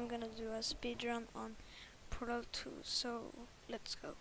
I'm gonna do a speedrun on Portal 2, so let's go.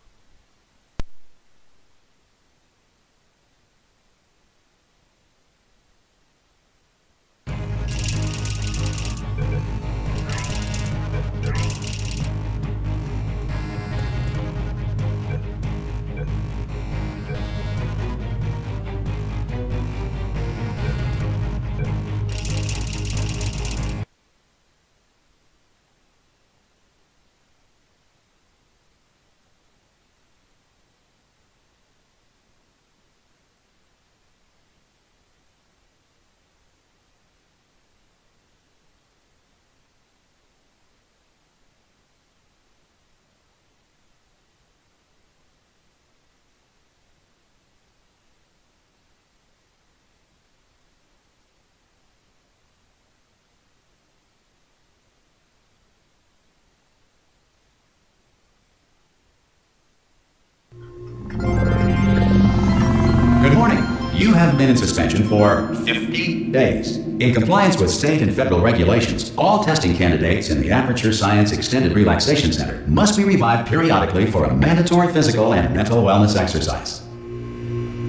Good morning. You have been in suspension for 50 days. In compliance with state and federal regulations, all testing candidates in the Aperture Science Extended Relaxation Center must be revived periodically for a mandatory physical and mental wellness exercise.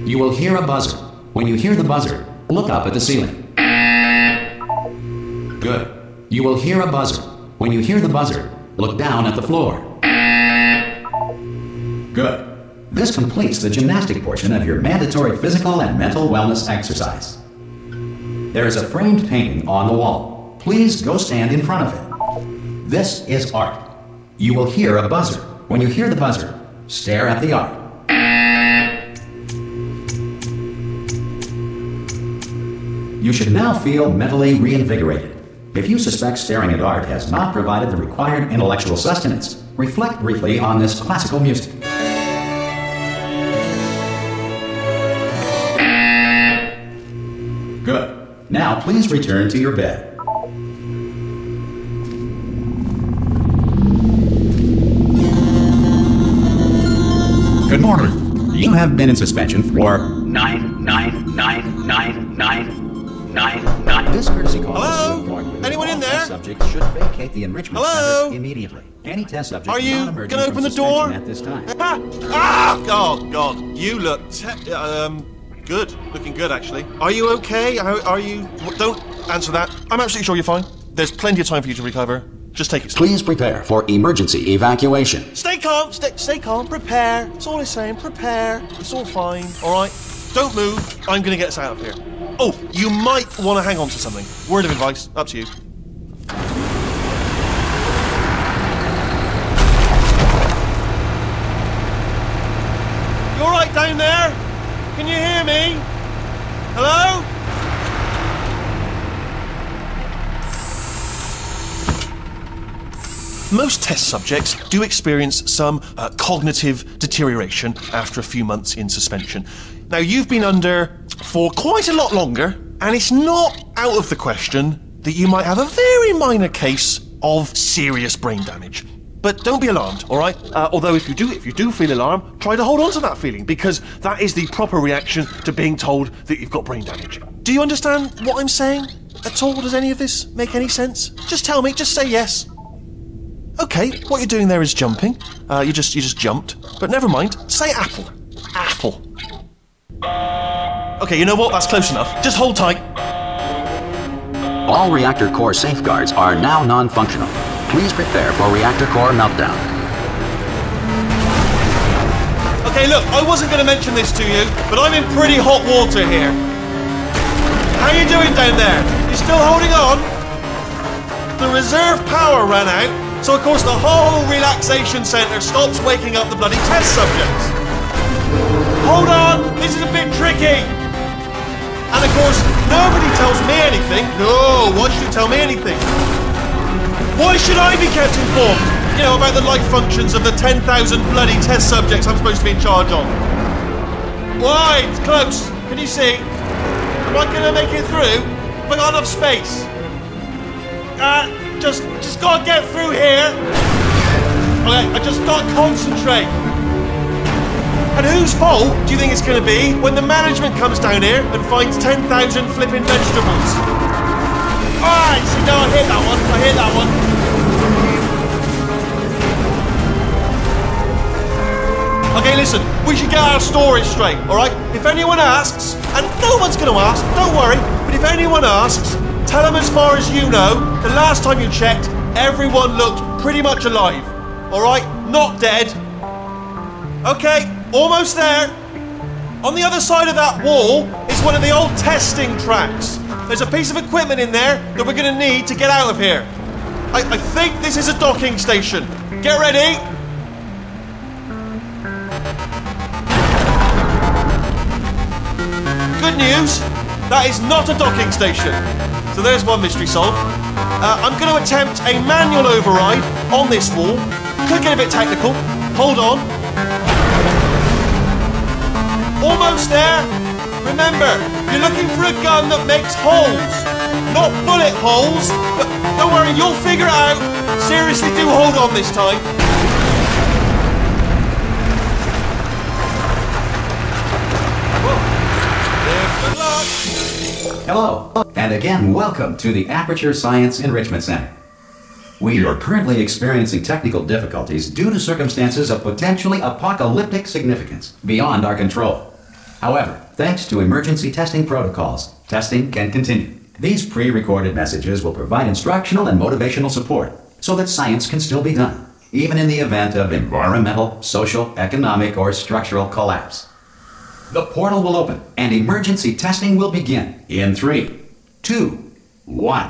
You will hear a buzzer. When you hear the buzzer, look up at the ceiling. Good. You will hear a buzzer. When you hear the buzzer, look down at the floor. Good. This completes the gymnastic portion of your mandatory physical and mental wellness exercise. There is a framed painting on the wall. Please go stand in front of it. This is art. You will hear a buzzer. When you hear the buzzer, stare at the art. You should now feel mentally reinvigorated. If you suspect staring at art has not provided the required intellectual sustenance, reflect briefly on this classical music. Good. Now please return to your bed. Good morning. You have been in suspension for 9999999. This courtesy call is to inform you that Anyone in all there? test subjects should vacate the enrichment Hello? center immediately. Any test subject Are you not emerging gonna from open the door? suspension at this time. Oh God, you look good. Looking good, actually. Are you okay? Are you? Don't answer that. I'm absolutely sure you're fine. There's plenty of time for you to recover. Just take it slow. Please prepare for emergency evacuation. Stay calm. Stay calm. Prepare. That's all I'm saying. Prepare. It's all fine. All right. Don't move. I'm gonna get us out of here. Oh, you might want to hang on to something. Word of advice. Up to you. You all right down there? Can you hear me? Hello? Most test subjects do experience some cognitive deterioration after a few months in suspension. Now, you've been under for quite a lot longer, and it's not out of the question that you might have a very minor case of serious brain damage. But don't be alarmed, all right? Although if you do feel alarm, try to hold on to that feeling, because that is the proper reaction to being told that you've got brain damage. Do you understand what I'm saying at all? Does any of this make any sense? Just tell me, just say yes. Okay, what you're doing there is jumping. You just jumped. But never mind, say apple. Apple. Okay, you know what? That's close enough. Just hold tight. All reactor core safeguards are now non-functional. Please prepare for reactor core meltdown. Okay, look, I wasn't going to mention this to you, but I'm in pretty hot water here. How you doing down there? You still holding on? The reserve power ran out, so of course the whole relaxation centre stops waking up the bloody test subjects. Hold on, this is a bit tricky. And of course, nobody tells me anything. No, why should you tell me anything? Why should I be kept informed? You know, about the life functions of the 10,000 bloody test subjects I'm supposed to be in charge of. Why? It's close. Can you see? Am I gonna make it through? Have I got enough space? Just gotta get through here. Okay, I just gotta concentrate. And whose fault do you think it's gonna be when the management comes down here and finds 10,000 flipping vegetables? Alright, see, no, I hit that one. Hey, listen, we should get our story straight, alright? If anyone asks, and no one's gonna ask, don't worry, but if anyone asks, tell them as far as you know, the last time you checked, everyone looked pretty much alive. Alright? Not dead. Okay, almost there. On the other side of that wall is one of the old testing tracks. There's a piece of equipment in there that we're gonna need to get out of here. I think this is a docking station. Get ready. Good news, that is not a docking station. So there's one mystery solved. I'm going to attempt a manual override on this wall. Could get a bit technical. Hold on. Almost there. Remember, you're looking for a gun that makes holes. Not bullet holes, but don't worry, you'll figure it out. Seriously, do hold on this time. Good luck. Hello, and again, welcome to the Aperture Science Enrichment Center. We are currently experiencing technical difficulties due to circumstances of potentially apocalyptic significance beyond our control. However, thanks to emergency testing protocols, testing can continue. These pre-recorded messages will provide instructional and motivational support so that science can still be done, even in the event of environmental, social, economic, or structural collapse. The portal will open and emergency testing will begin in 3, 2, 1.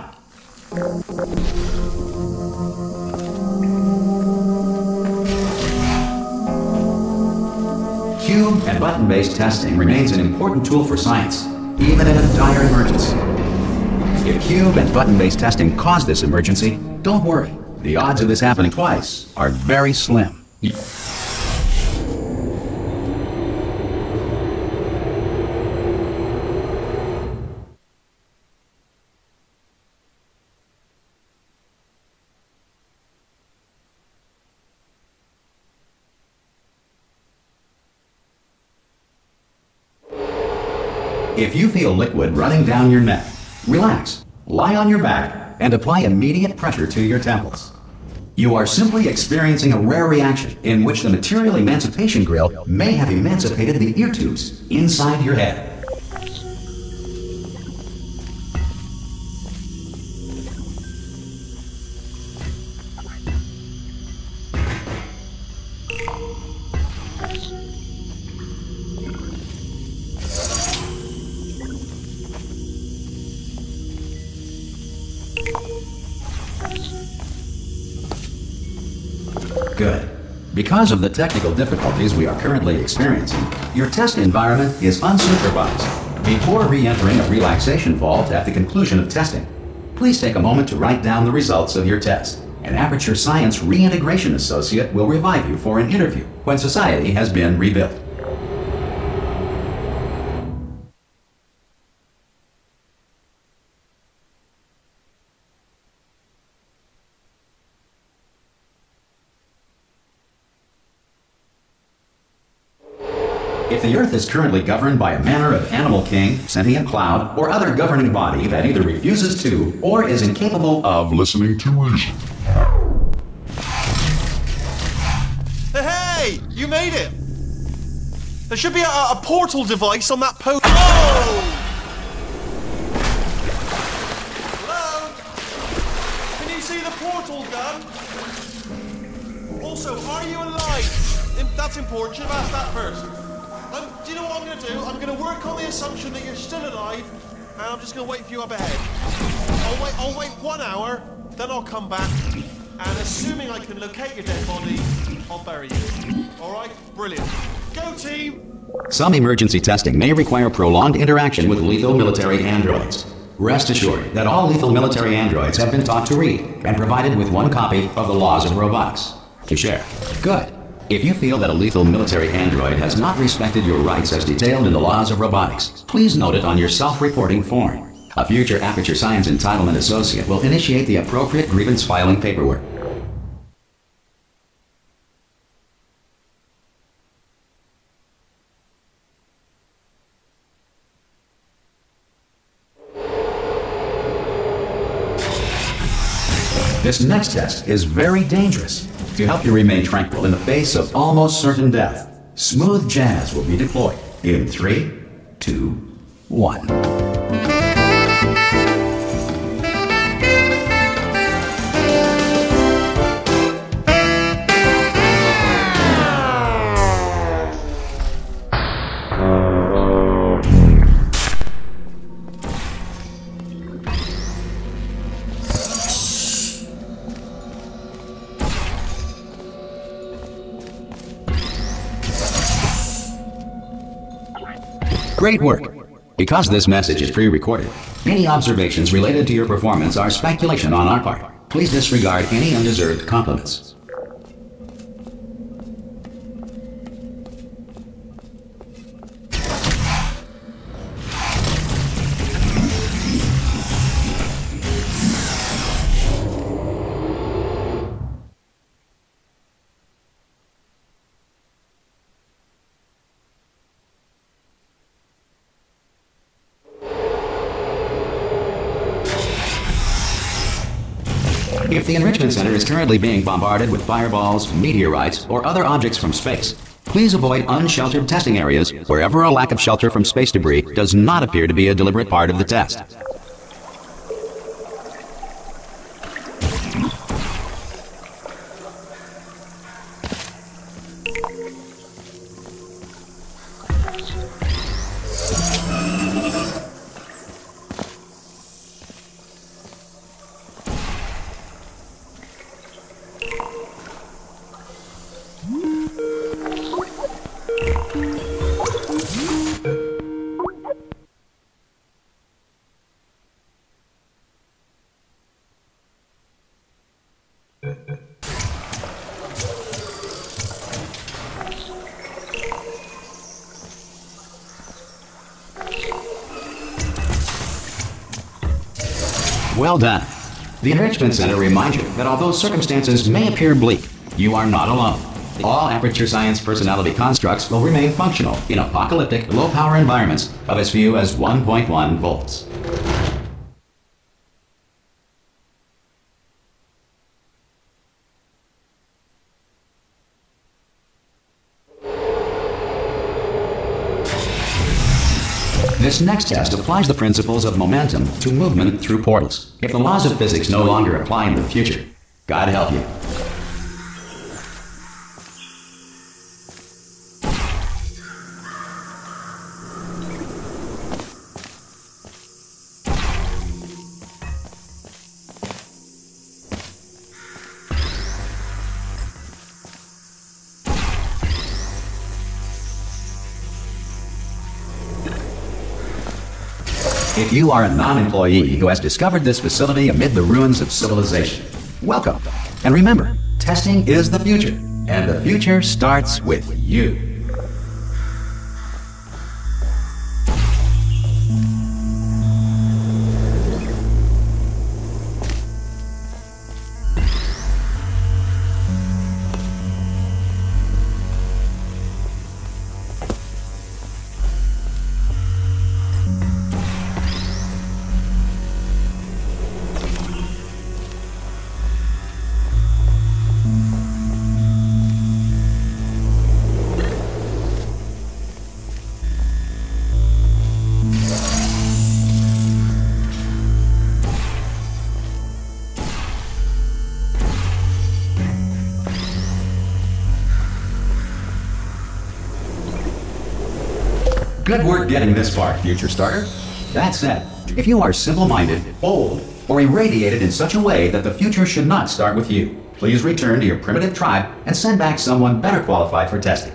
Cube and button-based testing remains an important tool for science, even in a dire emergency. If cube and button-based testing caused this emergency, don't worry. The odds of this happening twice are very slim. If you feel liquid running down your neck, relax, lie on your back, and apply immediate pressure to your temples. You are simply experiencing a rare reaction in which the material emancipation grill may have emancipated the ear tubes inside your head. Good. Because of the technical difficulties we are currently experiencing, your test environment is unsupervised. Before re-entering a relaxation vault at the conclusion of testing, please take a moment to write down the results of your test. An Aperture Science Reintegration Associate will revive you for an interview when society has been rebuilt. If the Earth is currently governed by a manner of animal king, sentient cloud, or other governing body that either refuses to or is incapable of listening to reason. Hey, you made it! There should be a portal device on that post. Oh! Hello? Can you see the portal gun? Also, are you alive? That's important. Should have asked that first. Do you know what I'm going to do? I'm going to work on the assumption that you're still alive, and I'm just going to wait for you up ahead. I'll wait 1 hour, then I'll come back, and assuming I can locate your dead body, I'll bury you. Alright? Brilliant. Go team! Some emergency testing may require prolonged interaction with lethal military androids. Rest assured that all lethal military androids have been taught to read and provided with 1 copy of the Laws of Robotics to share. Good. If you feel that a lethal military android has not respected your rights as detailed in the Laws of Robotics, please note it on your self-reporting form. A future Aperture Science Entitlement Associate will initiate the appropriate grievance filing paperwork. This next test is very dangerous. To help you remain tranquil in the face of almost certain death, Smooth jazz will be deployed in 3, 2, 1. Great work! Because this message is pre-recorded, any observations related to your performance are speculation on our part. Please disregard any undeserved compliments. If the Enrichment Center is currently being bombarded with fireballs, meteorites, or other objects from space, please avoid unsheltered testing areas wherever a lack of shelter from space debris does not appear to be a deliberate part of the test. Well done. The Enrichment Center reminds you that although circumstances may appear bleak, you are not alone. All Aperture Science personality constructs will remain functional in apocalyptic, low-power environments of as few as 1.1 volts. This next test applies the principles of momentum to movement through portals. If the laws of physics no longer apply in the future, God help you. If you are a non-employee who has discovered this facility amid the ruins of civilization, welcome. And remember, testing is the future, and the future starts with you. Good work getting this far, future starter. That said, if you are simple-minded, old, or irradiated in such a way that the future should not start with you, please return to your primitive tribe and send back someone better qualified for testing.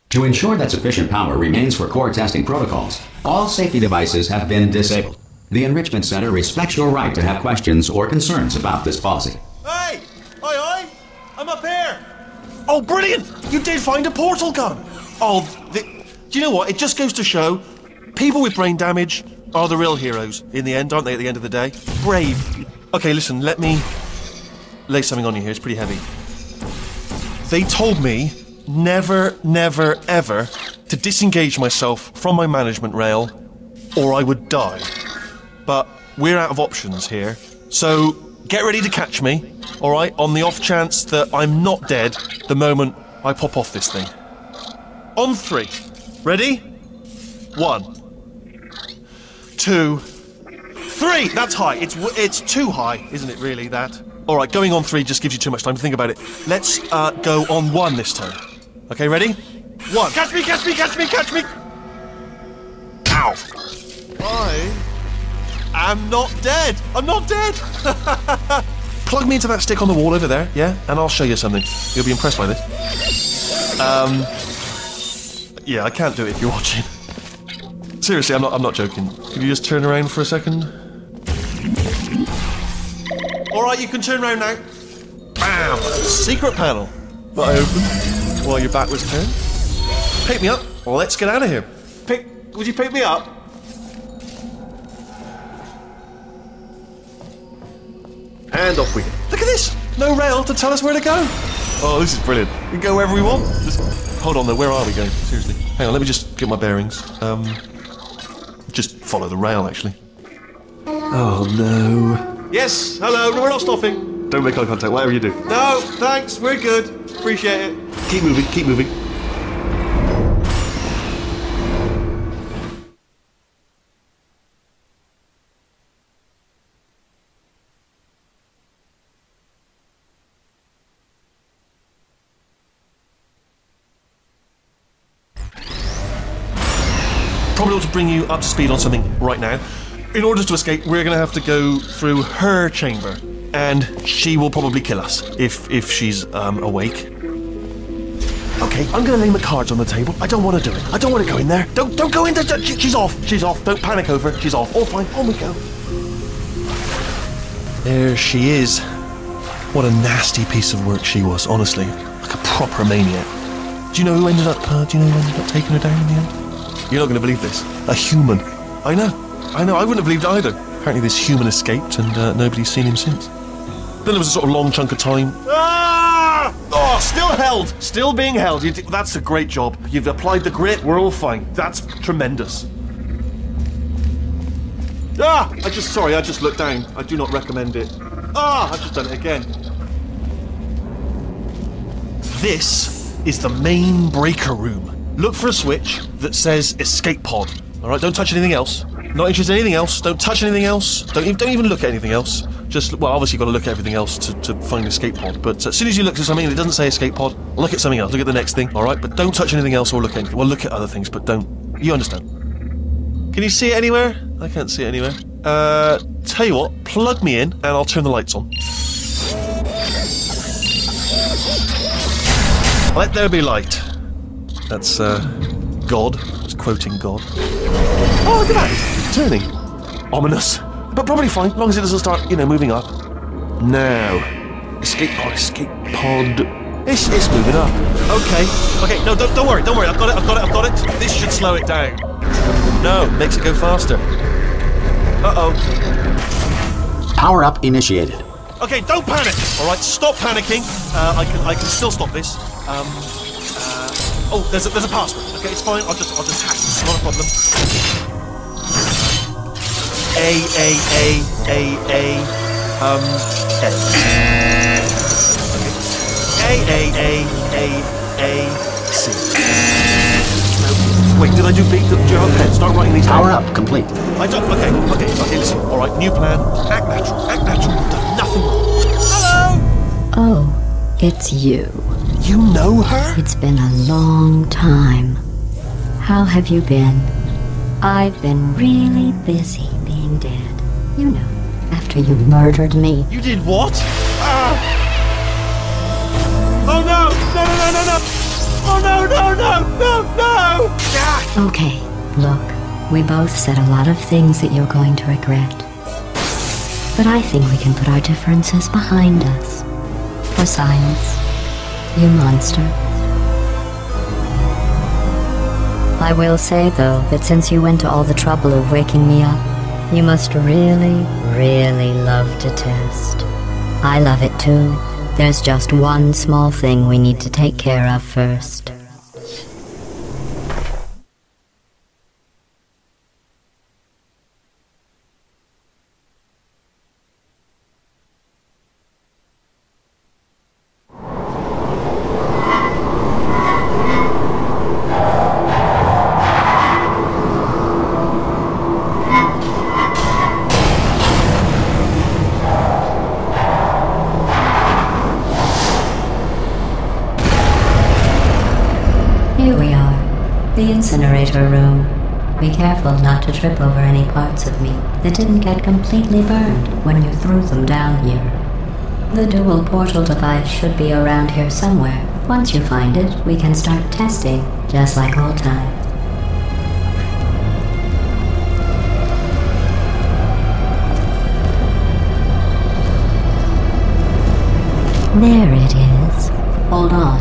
To ensure that sufficient power remains for core testing protocols, all safety devices have been disabled. The Enrichment Center respects your right to have questions or concerns about this policy. Hey! Aye, aye! I'm up here! Oh, brilliant! You did find a portal gun! Oh, do you know what? It just goes to show, people with brain damage are the real heroes in the end, aren't they, at the end of the day? Brave. Okay, listen, let me lay something on you here. It's pretty heavy. They told me never, never, ever to disengage myself from my management rail, or I would die. But we're out of options here, so get ready to catch me, alright, on the off chance that I'm not dead the moment I pop off this thing. On 3. Ready? 1, 2, 3! That's high. It's too high, isn't it, really, that? Alright, going on 3 just gives you too much time to think about it. Let's go on 1 this time. Okay, ready? 1. Catch me, catch me, catch me, catch me! Ow! I am not dead! I'm not dead! Plug me into that stick on the wall over there, yeah? And I'll show you something. You'll be impressed by this. Yeah, I can't do it if you're watching. Seriously, I'm not joking. Can you just turn around for a second? Alright, you can turn around now. Bam! Secret panel. That I opened while your back was turned. Pick me up. Let's get out of here. Would you pick me up? And off we go. Look at this! No rail to tell us where to go. Oh, this is brilliant. We can go wherever we want. Just hold on though, where are we going? Seriously. Hang on, let me just get my bearings. Just follow the rail, actually. Oh no. Yes, hello, no, we're not stopping. Don't make eye contact, whatever you do. No, thanks, we're good. Appreciate it. Keep moving, keep moving. Probably ought to bring you up to speed on something right now. In order to escape, we're going to have to go through her chamber, and she will probably kill us if she's awake. Okay, I'm going to lay my cards on the table. I don't want to do it. I don't want to go in there. Don't go in there. She's off. She's off. Don't panic over. She's off. All fine. On we go. There she is. What a nasty piece of work she was. Honestly, like a proper maniac. Do you know who ended up? Taking her down in the end? You're not going to believe this. A human. I know. I wouldn't have believed it either. Apparently this human escaped and nobody's seen him since. Then there was a sort of long chunk of time. Ah! Oh, still held. Still being held. That's a great job. You've applied the grit. We're all fine. That's tremendous. Ah! I just looked down. I do not recommend it. Ah! I've just done it again. This is the main breaker room. Look for a switch that says escape pod. Alright, don't touch anything else. Not interested in anything else. Don't touch anything else. Don't even look at anything else. Just, well, obviously you've got to look at everything else to find escape pod. But as soon as you look at something and it doesn't say escape pod, look at something else. Look at the next thing, alright? But don't touch anything else or look at anything. Well, look at other things, but don't. You understand? Can you see it anywhere? I can't see it anywhere. Tell you what, plug me in and I'll turn the lights on. Let there be light. That's, God. It's quoting God. Oh, look at that! It's turning. Ominous. But probably fine, as long as it doesn't start, moving up. Now. Escape pod, escape pod. It's moving up. Okay, no, don't worry, I've got it. This should slow it down. No, makes it go faster. Uh-oh. Power up initiated. Okay, don't panic! Alright, stop panicking. I can still stop this. Oh, there's a password. Okay, it's fine. I'll just hack. It's not a problem. A. C. No. Wait, did I do B? Do you have a pen? Start writing these down. Power up complete. I don't. Okay, listen. Alright, new plan. Act natural. Done nothing wrong. Hello! Oh, it's you. You know her? It's been a long time. How have you been? I've been really busy being dead. You know, after you murdered me. You did what? Oh no! No! Oh no! Ah! Okay, look, we both said a lot of things that you're going to regret. But I think we can put our differences behind us. For science. You monster. I will say, though, that since you went to all the trouble of waking me up, you must really, really love to test. I love it too. There's just one small thing we need to take care of first. The incinerator room. Be careful not to trip over any parts of me that didn't get completely burned when you threw them down here. The dual portal device should be around here somewhere. Once you find it, we can start testing, just like old times. There it is. Hold on.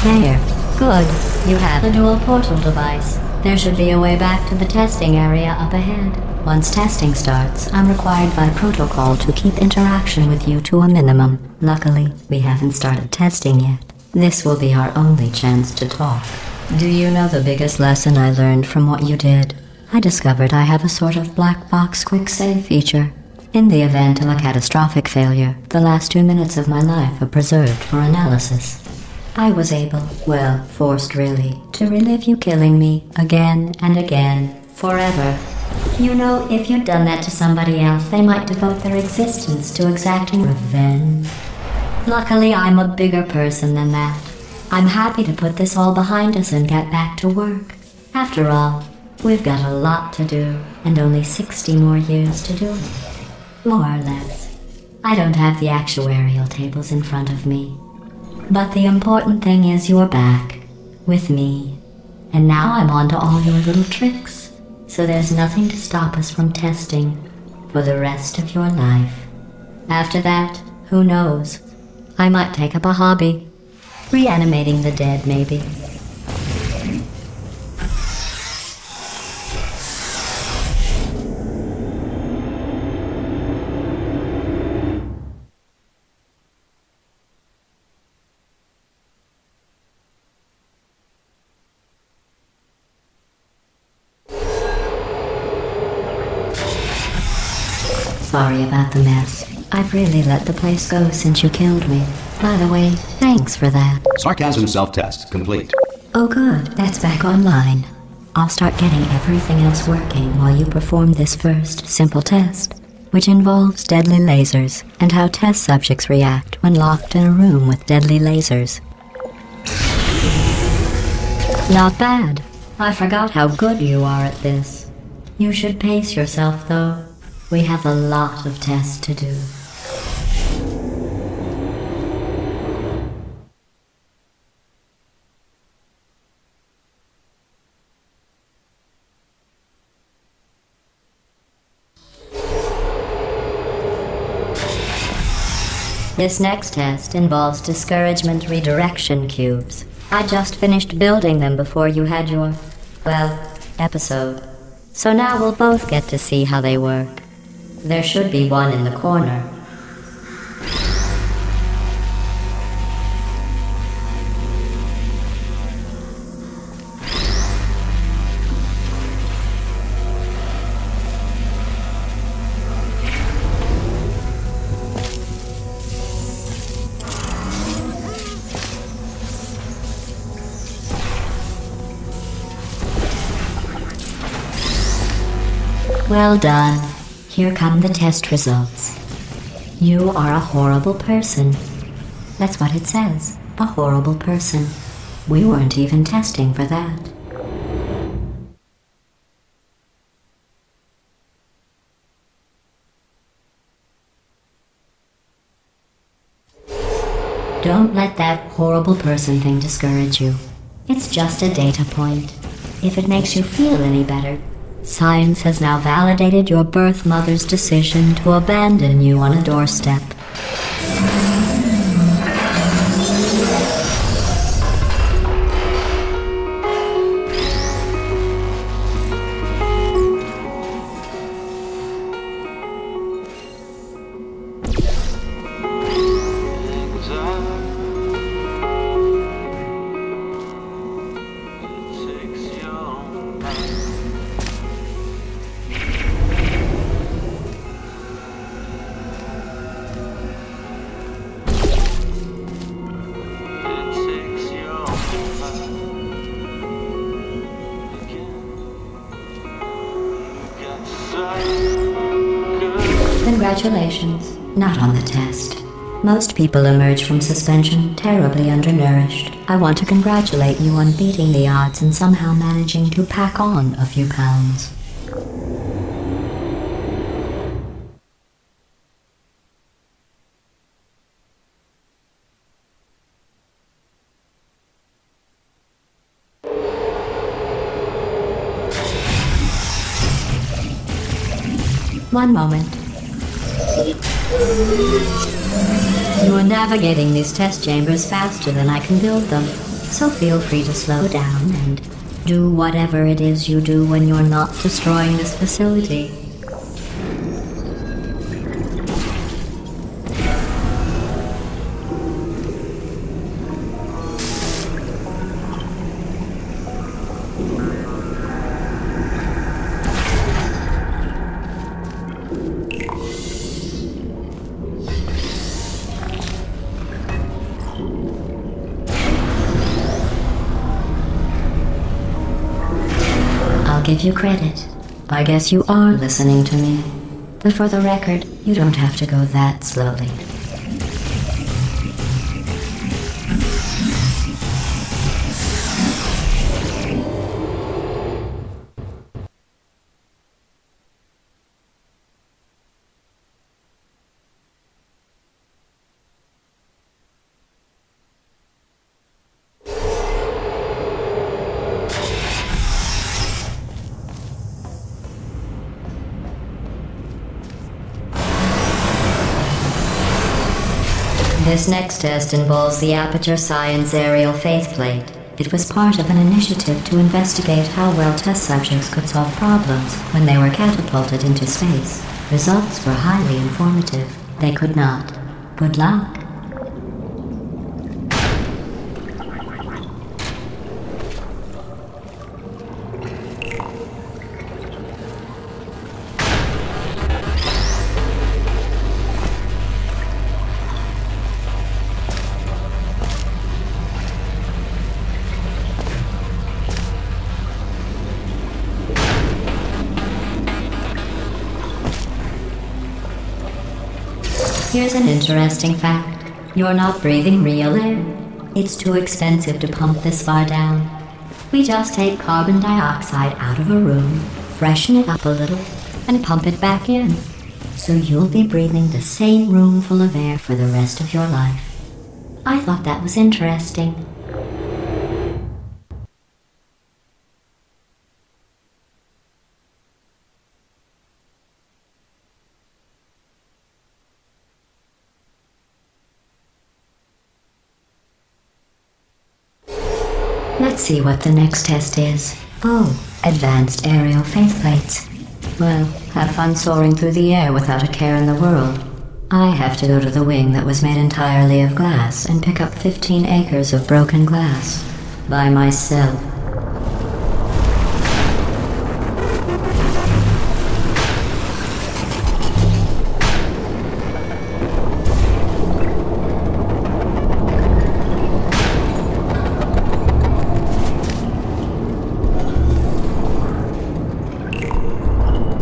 There. Good. You have the dual portal device. There should be a way back to the testing area up ahead. Once testing starts, I'm required by protocol to keep interaction with you to a minimum. Luckily, we haven't started testing yet. This will be our only chance to talk. Do you know the biggest lesson I learned from what you did? I discovered I have a sort of black box quick save feature. In the event of a catastrophic failure, the last 2 minutes of my life are preserved for analysis. I was able, well, forced really, to relive you killing me again and again, forever. You know, if you'd done that to somebody else, they might devote their existence to exacting revenge. Luckily, I'm a bigger person than that. I'm happy to put this all behind us and get back to work. After all, we've got a lot to do, and only 60 more years to do it. More or less. I don't have the actuarial tables in front of me. But the important thing is you're back, with me. And now I'm on to all your little tricks, so there's nothing to stop us from testing for the rest of your life. After that, who knows? I might take up a hobby. Reanimating the dead, maybe. Sorry about the mess. I've really let the place go since you killed me. By the way, thanks for that. Sarcasm self-test complete. Oh good, that's back online. I'll start getting everything else working while you perform this first, simple test, which involves deadly lasers and how test subjects react when locked in a room with deadly lasers. Not bad. I forgot how good you are at this. You should pace yourself, though. We have a lot of tests to do. This next test involves discouragement redirection cubes. I just finished building them before you had your, well, episode. So now we'll both get to see how they work. There should be one in the corner. Well done. Here come the test results. You are a horrible person. That's what it says. A horrible person. We weren't even testing for that. Don't let that horrible person thing discourage you. It's just a data point. If it makes you feel any better, science has now validated your birth mother's decision to abandon you on a doorstep. Congratulations. Not on the test. Most people emerge from suspension terribly undernourished. I want to congratulate you on beating the odds and somehow managing to pack on a few pounds. One moment. You are navigating these test chambers faster than I can build them, so feel free to slow down and do whatever it is you do when you're not destroying this facility. I'll give you credit. I guess you are listening to me. But for the record, you don't have to go that slowly. This next test involves the Aperture Science Aerial Faceplate. It was part of an initiative to investigate how well test subjects could solve problems when they were catapulted into space. Results were highly informative. They could not. Good luck. Here's an interesting fact. You're not breathing real air. It's too expensive to pump this far down. We just take carbon dioxide out of a room, freshen it up a little, and pump it back in. So you'll be breathing the same room full of air for the rest of your life. I thought that was interesting. Let's see what the next test is. Oh, advanced aerial faceplates. Well, have fun soaring through the air without a care in the world. I have to go to the wing that was made entirely of glass and pick up 15 acres of broken glass. By myself.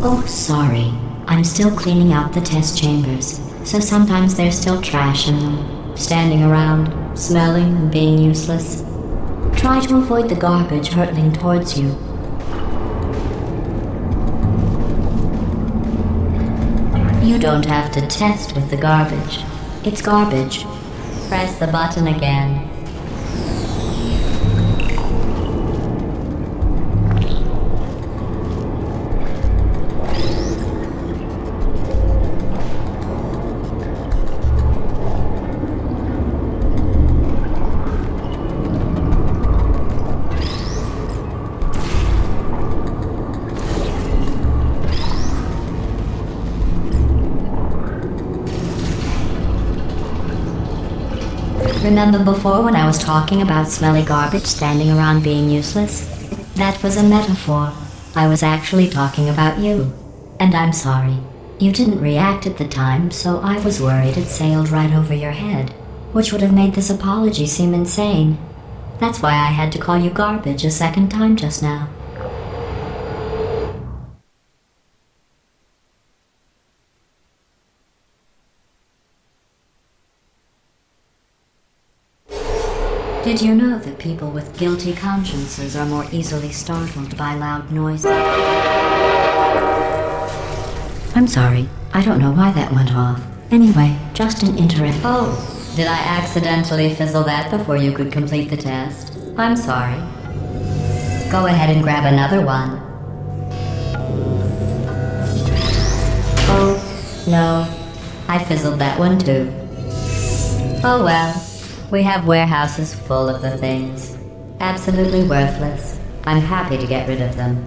Oh, sorry. I'm still cleaning out the test chambers, so sometimes there's still trash in them, standing around, smelling and being useless. Try to avoid the garbage hurtling towards you. You don't have to test with the garbage. It's garbage. Press the button again. Remember before when I was talking about smelly garbage standing around being useless? That was a metaphor. I was actually talking about you. And I'm sorry. You didn't react at the time, so I was worried it sailed right over your head, which would have made this apology seem insane. That's why I had to call you garbage a second time just now. Did you know that people with guilty consciences are more easily startled by loud noises? I'm sorry. I don't know why that went off. Anyway, just an interest. Oh, did I accidentally fizzle that before you could complete the test? I'm sorry. Go ahead and grab another one. Oh, no. I fizzled that one too. Oh well. We have warehouses full of the things. Absolutely worthless. I'm happy to get rid of them.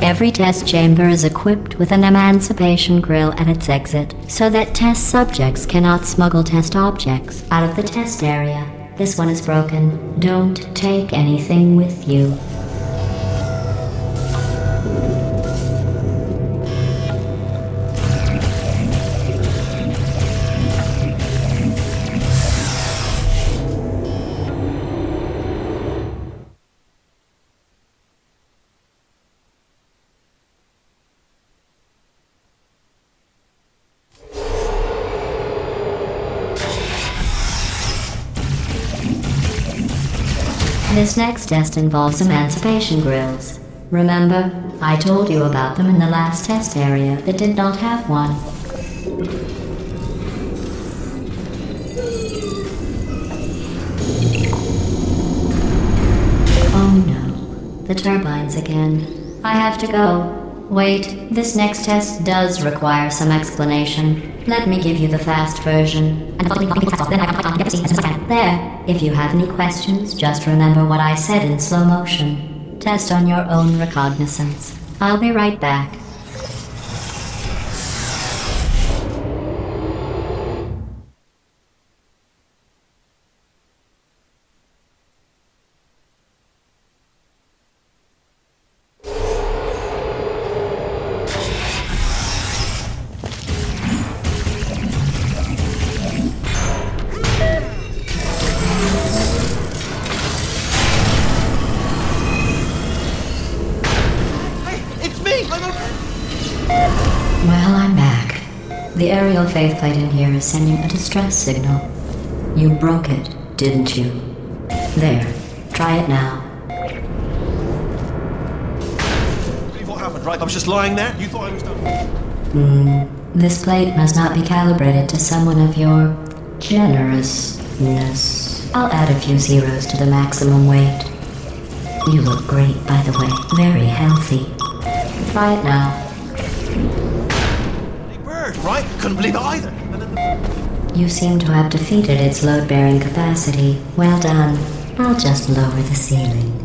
Every test chamber is equipped with an emancipation grill at its exit, so that test subjects cannot smuggle test objects out of the test area. This one is broken. Don't take anything with you. This next test involves emancipation grills. Remember, I told you about them in the last test area that did not have one. Oh no, the turbines again. I have to go. Wait, this next test does require some explanation. Let me give you the fast version. There. If you have any questions, just remember what I said in slow motion. Test on your own recognizance. I'll be right back. Well, I'm back. The aerial faith plate in here is sending a distress signal. You broke it, didn't you? There. Try it now. Believe what happened, right? I was just lying there. You thought I was done. This plate must not be calibrated to someone of your generousness. I'll add a few zeros to the maximum weight. You look great, by the way. Very healthy. Try it now. Bird, right? Couldn't believe it either. You seem to have defeated its load-bearing capacity. Well done. I'll just lower the ceiling.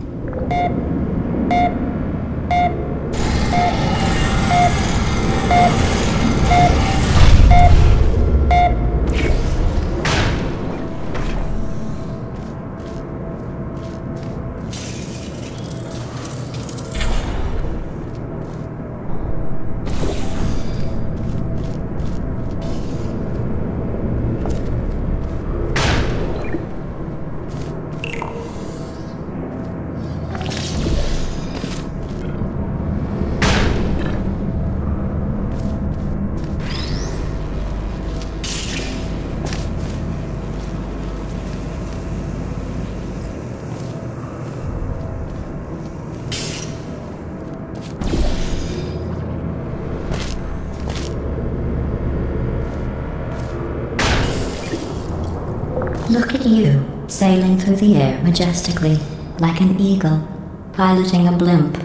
Look at you, sailing through the air majestically, like an eagle, piloting a blimp.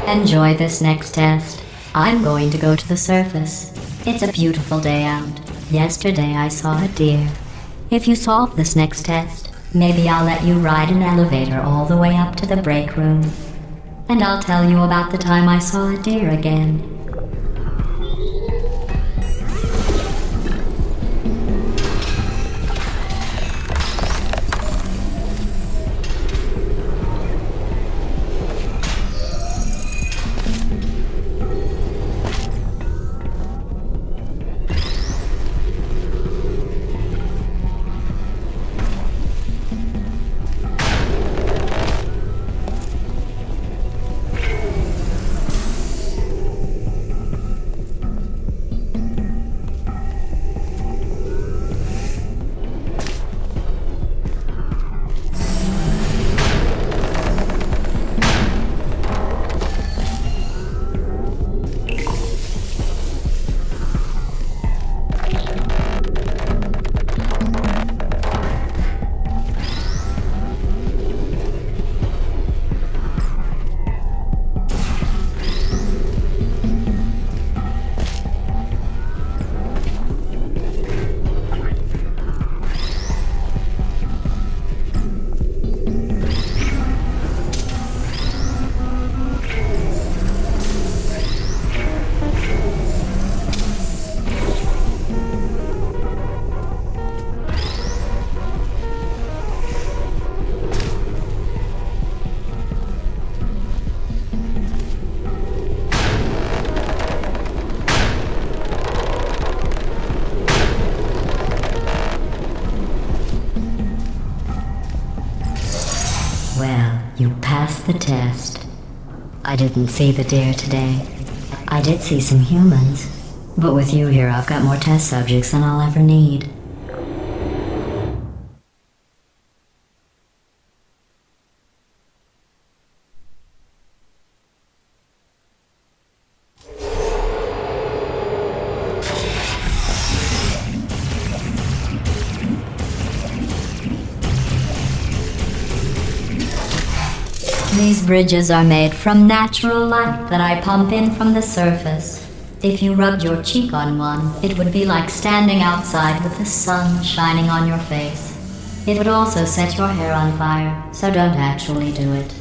Enjoy this next test. I'm going to go to the surface. It's a beautiful day out. Yesterday I saw a deer. If you solve this next test, maybe I'll let you ride an elevator all the way up to the break room. And I'll tell you about the time I saw a deer again. Well, you passed the test. I didn't see the deer today. I did see some humans. But with you here, I've got more test subjects than I'll ever need. These bridges are made from natural light that I pump in from the surface. If you rubbed your cheek on one, it would be like standing outside with the sun shining on your face. It would also set your hair on fire, so don't actually do it.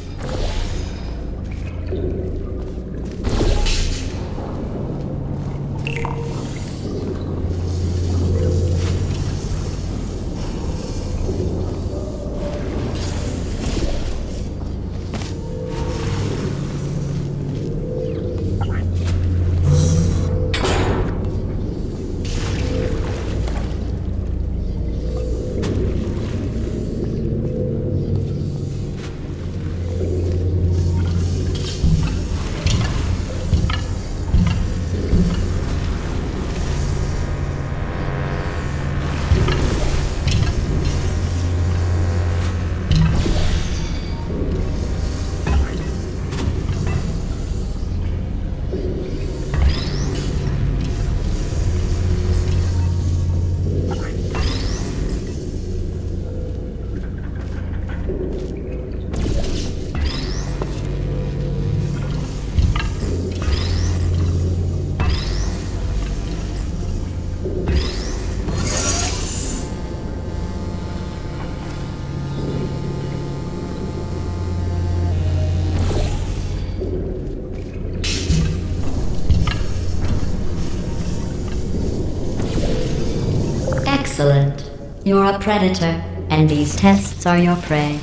Excellent. You're a predator, and these tests are your prey.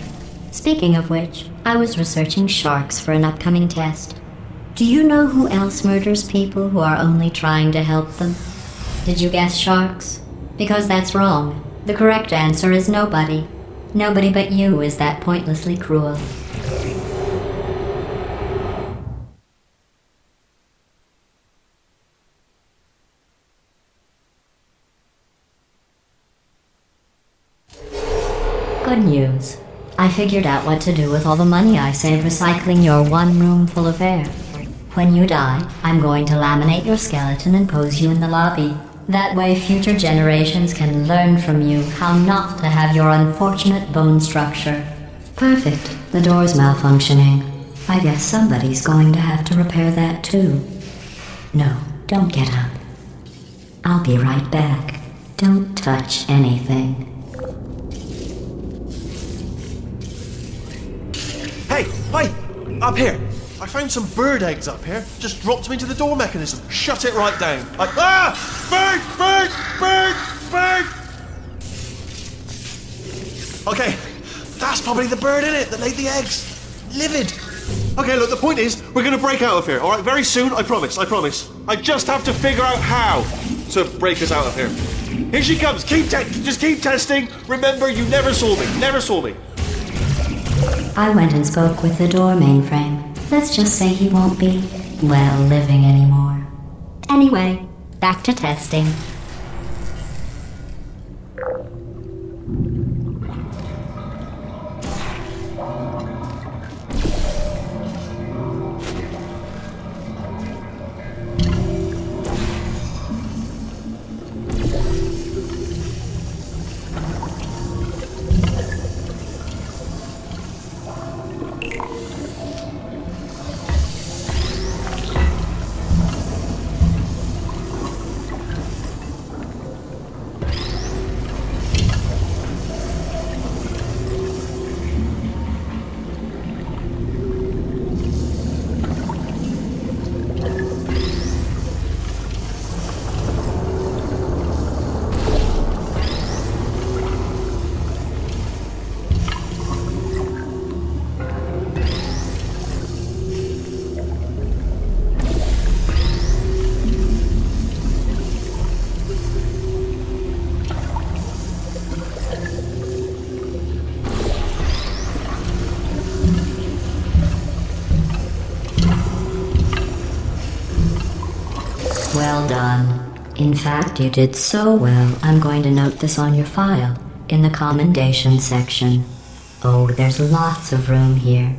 Speaking of which, I was researching sharks for an upcoming test. Do you know who else murders people who are only trying to help them? Did you guess sharks? Because that's wrong. The correct answer is nobody. Nobody but you is that pointlessly cruel. Good news. I figured out what to do with all the money I saved recycling your one room full of air. When you die, I'm going to laminate your skeleton and pose you in the lobby. That way future generations can learn from you how not to have your unfortunate bone structure. Perfect. The door's malfunctioning. I guess somebody's going to have to repair that too. No, don't get up. I'll be right back. Don't touch anything. Hey, up here. I found some bird eggs up here. Just dropped them into the door mechanism. Shut it right down. Bird! Okay, that's probably the bird in it that laid the eggs. Livid. Okay, look, the point is, we're gonna break out of here, alright? Very soon, I promise. I just have to figure out how to break us out of here. Here she comes. Just keep testing. Remember, you never saw me. I went and spoke with the door mainframe. Let's just say he won't be, well, living anymore. Anyway, back to testing. Well done. In fact, you did so well, I'm going to note this on your file, in the commendation section. Oh, there's lots of room here.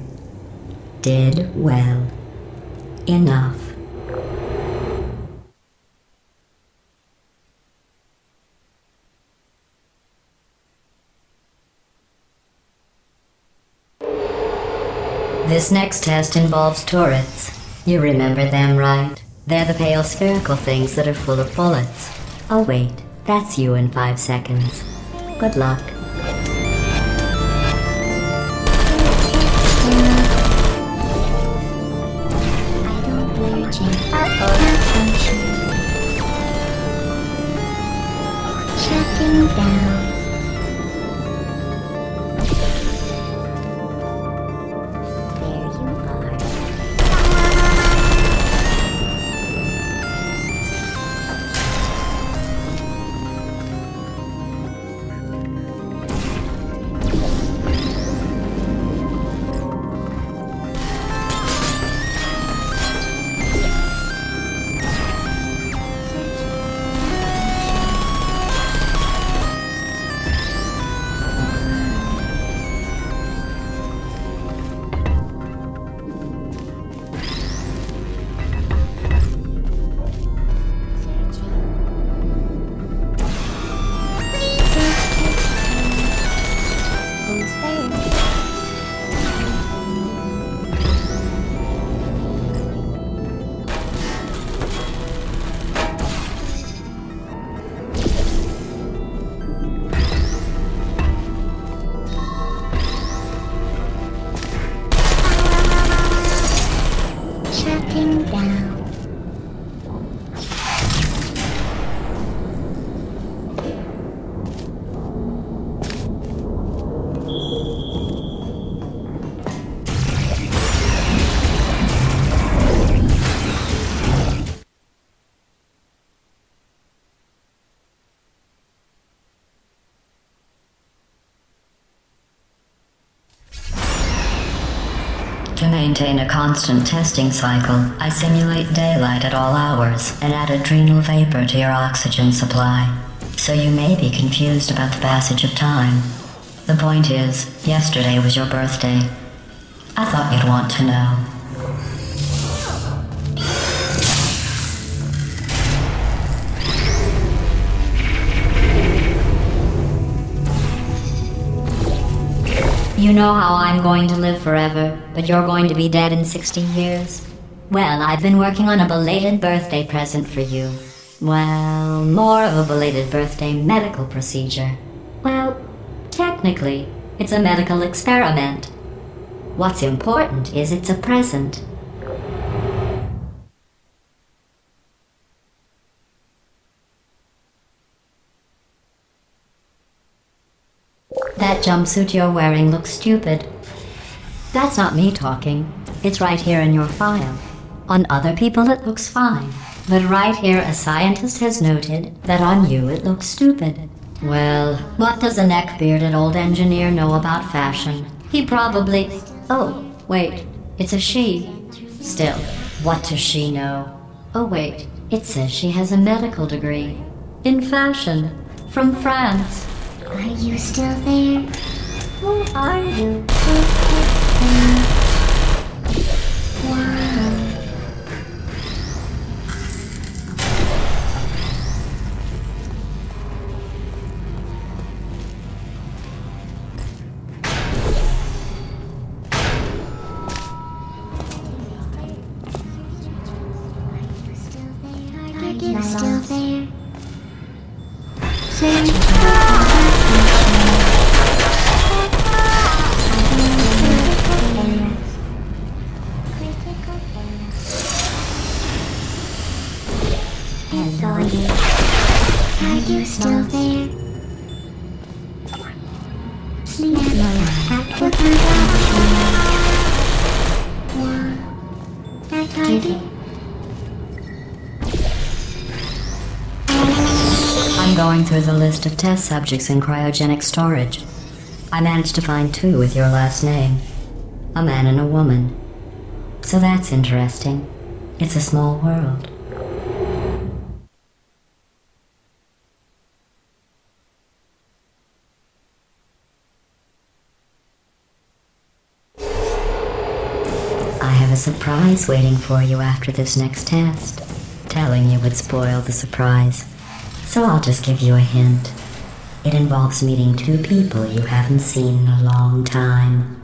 Did well. Enough. This next test involves turrets. You remember them, right? They're the pale spherical things that are full of bullets. Oh wait, that's you in 5 seconds. Good luck. Shutting down. maintain a constant testing cycle, I simulate daylight at all hours and add adrenal vapor to your oxygen supply. So you may be confused about the passage of time. The point is, yesterday was your birthday. I thought you'd want to know. You know how I'm going to live forever, but you're going to be dead in 60 years? Well, I've been working on a belated birthday present for you. Well, more of a belated birthday medical procedure. Well, technically, it's a medical experiment. What's important is it's a present. That jumpsuit you're wearing looks stupid. That's not me talking. It's right here in your file. On other people it looks fine. But right here a scientist has noted that on you it looks stupid. Well, what does a neck-bearded old engineer know about fashion? He probably... Oh, wait. It's a she. Still, what does she know? Oh wait, it says she has a medical degree. In fashion. From France. Are you still there? Who are you? Wow. Are you still there? Are you still there? Sleep activity. I'm going through the list of test subjects in cryogenic storage. I managed to find 2 with your last name. A man and a woman. So that's interesting. It's a small world. I have a surprise waiting for you after this next test. Telling you would spoil the surprise. So I'll just give you a hint. It involves meeting 2 people you haven't seen in a long time.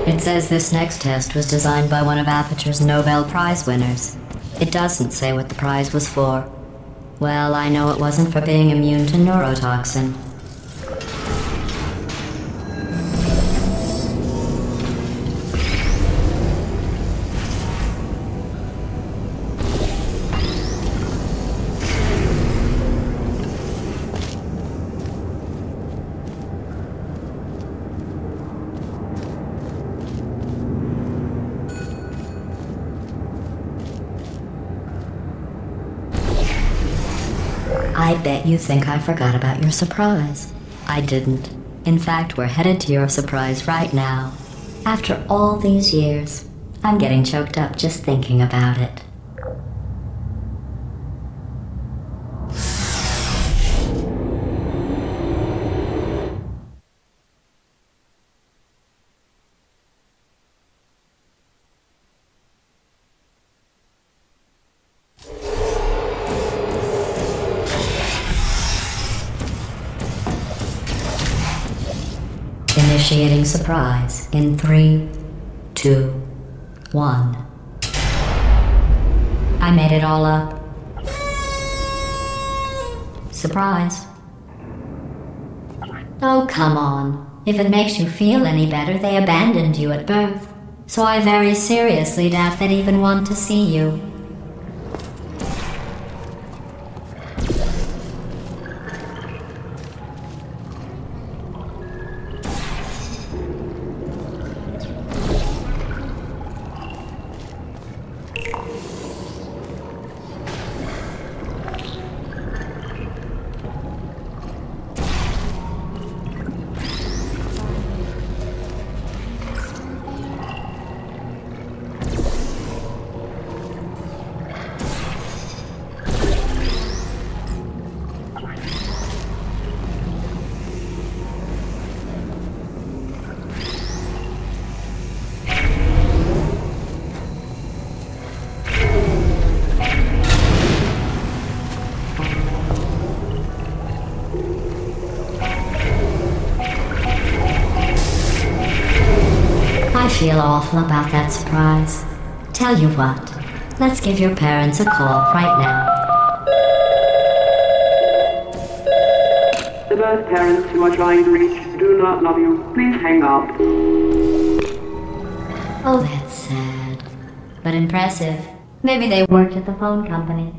It says this next test was designed by one of Aperture's Nobel Prize winners. It doesn't say what the prize was for. Well, I know it wasn't for being immune to neurotoxin. I bet you think I forgot about your surprise. I didn't. In fact, we're headed to your surprise right now. After all these years, I'm getting choked up just thinking about it. Initiating surprise in 3, 2, 1. I made it all up. Surprise. Oh, come on. If it makes you feel any better, they abandoned you at birth. So I very seriously doubt they'd even want to see you. I feel awful about that surprise. Tell you what, let's give your parents a call right now. The birth parents you are trying to reach do not love you. Please hang up. Oh, that's sad. But impressive. Maybe they worked at the phone company.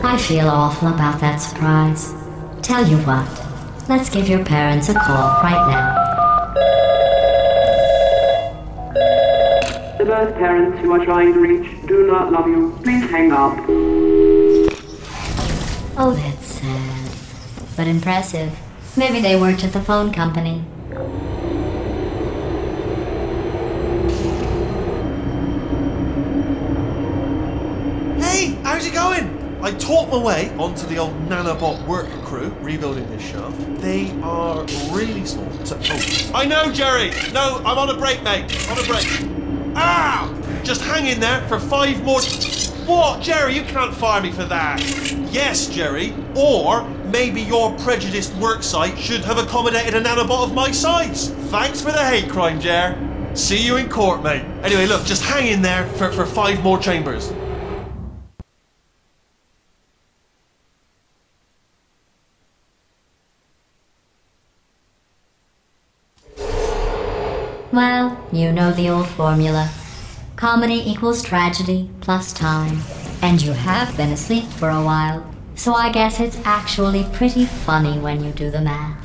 I feel awful about that surprise. Tell you what, let's give your parents a call right now. The birth parents you are trying to reach do not love you. Please hang up. Oh, that's sad. But impressive. Maybe they worked at the phone company. Hey, how's it going? I taught my way onto the old nanobot work crew rebuilding this shaft. They are really small. So, oh, I know, Jerry. No, I'm on a break, mate. On a break. Ah! Just hang in there for 5 more. What, Jerry? You can't fire me for that. Yes, Jerry. Or maybe your prejudiced worksite should have accommodated a nanobot of my size. Thanks for the hate crime, Jer. See you in court, mate. Anyway, look, just hang in there for 5 more chambers. Well, you know the old formula. Comedy equals tragedy plus time. And you have been asleep for a while, so I guess it's actually pretty funny when you do the math.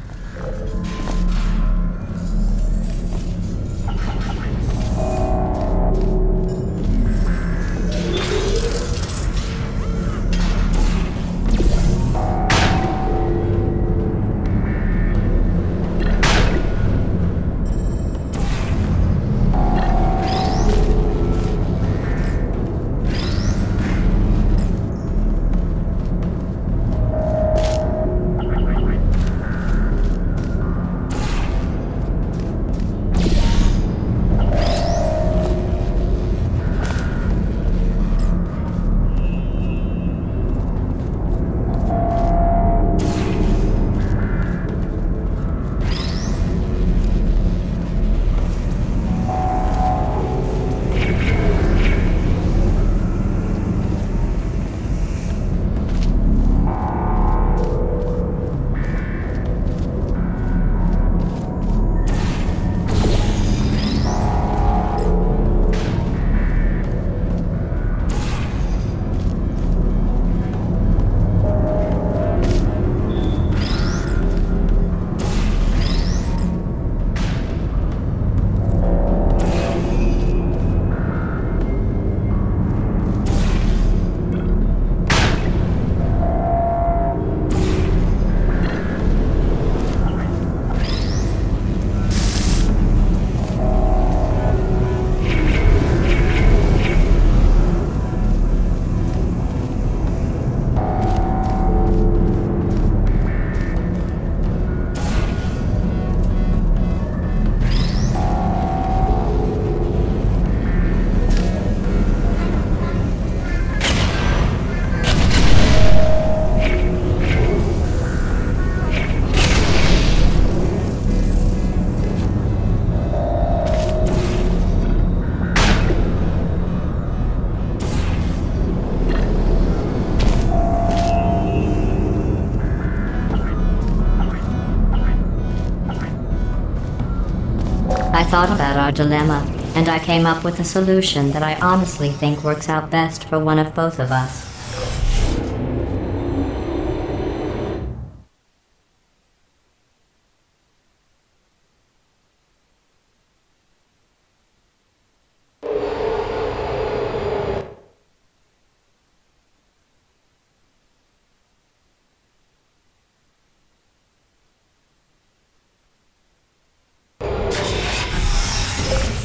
thought about our dilemma, and I came up with a solution that I honestly think works out best for one of both of us.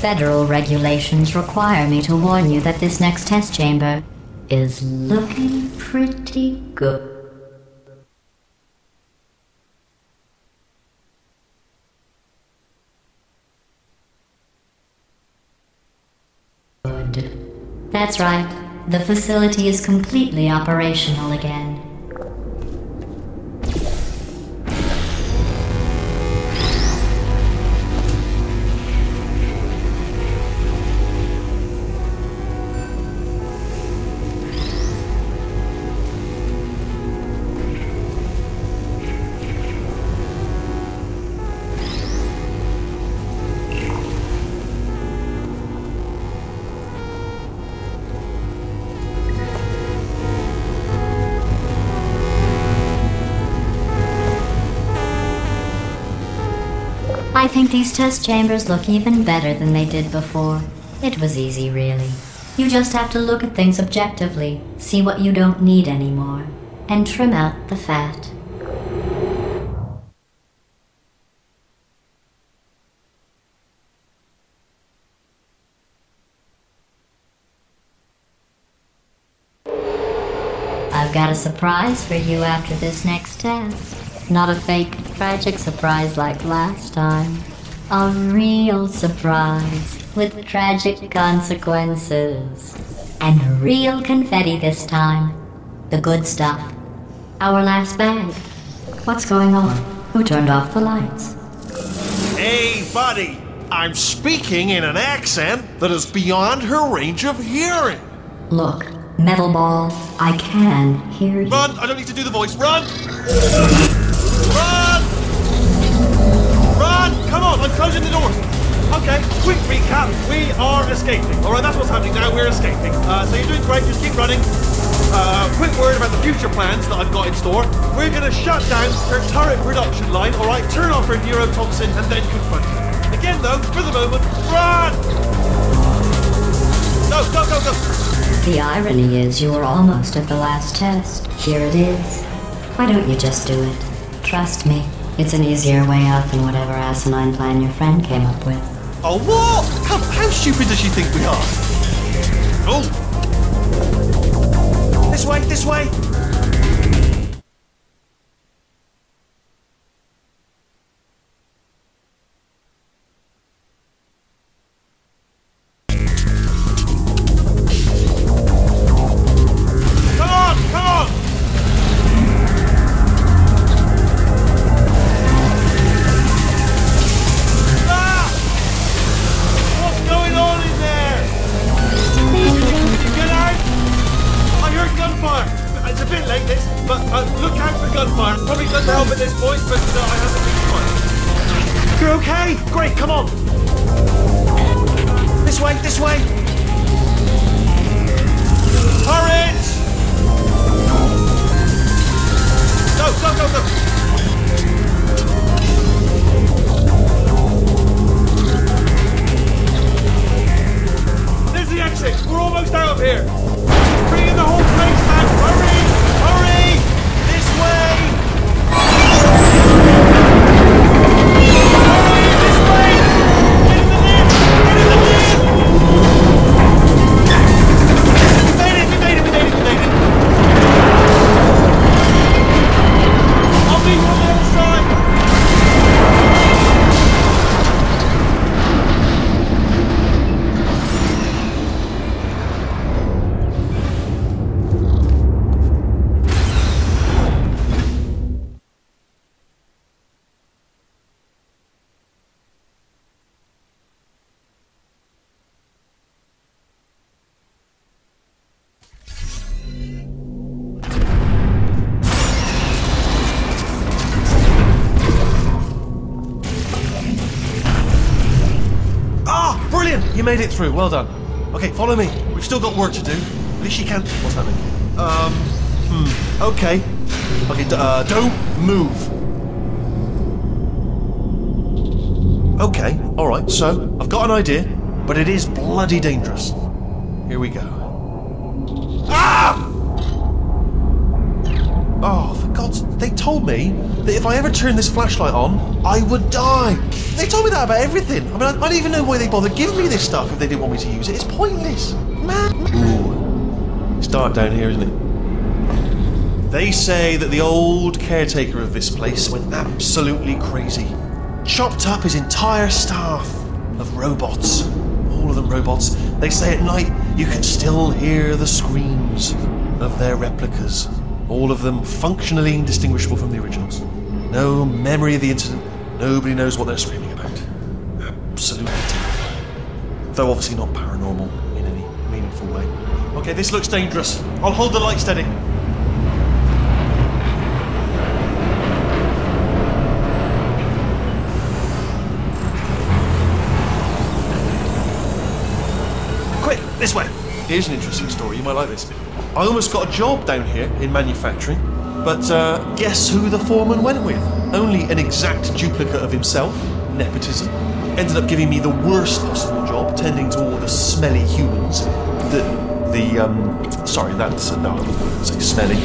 Federal regulations require me to warn you that this next test chamber is looking pretty good. That's right. The facility is completely operational again. I think these test chambers look even better than they did before. It was easy, really. You just have to look at things objectively, see what you don't need anymore, and trim out the fat. I've got a surprise for you after this next test. Not a fake, tragic surprise like last time. A real surprise with tragic consequences. And real confetti this time. The good stuff. Our last bag. What's going on? Who turned off the lights? Hey, buddy! I'm speaking in an accent that is beyond her range of hearing. Look, Metal Ball, I can hear you. Run! I don't need to do the voice. Run! Run! Run! Come on, I'm closing the doors. Okay, quick recap. We are escaping. Alright, that's what's happening now. We're escaping. So you're doing great. Just keep running. Quick word about the future plans that I've got in store. We're going to shut down her turret production line, alright? Turn off her neurotoxin and then confront her. Again, though, for the moment, run! No, go, go, go! The irony is you were almost at the last test. Here it is. Why don't you just do it? Trust me, it's an easier way out than whatever asinine plan your friend came up with. Oh, what? How stupid does she think we are? Oh! This way, this way! made it through. Well done. Okay, follow me. We've still got work to do. At least you can't... What's happening? Okay. Okay, don't move. Okay, alright, so I've got an idea, but it is bloody dangerous. Here we go. Ah! Oh, for God's... They told me that if I ever turned this flashlight on, I would die. They told me that about everything. I mean, I don't even know why they bothered giving me this stuff if they didn't want me to use it. It's pointless. Man. Ooh. It's dark down here, isn't it? They say that the old caretaker of this place went absolutely crazy. Chopped up his entire staff of robots. All of them robots. They say at night you can still hear the screams of their replicas. All of them functionally indistinguishable from the originals. No memory of the incident. Nobody knows what they're screaming about. Absolutely terrifying. Though obviously not paranormal in any meaningful way. Okay, this looks dangerous. I'll hold the light steady. Quick, this way. Here's an interesting story. You might like this. I almost got a job down here in manufacturing, but guess who the foreman went with? Only an exact duplicate of himself, nepotism. Ended up giving me the worst possible job, tending to all the smelly humans. Sorry, that's no, I wouldn't say smelly.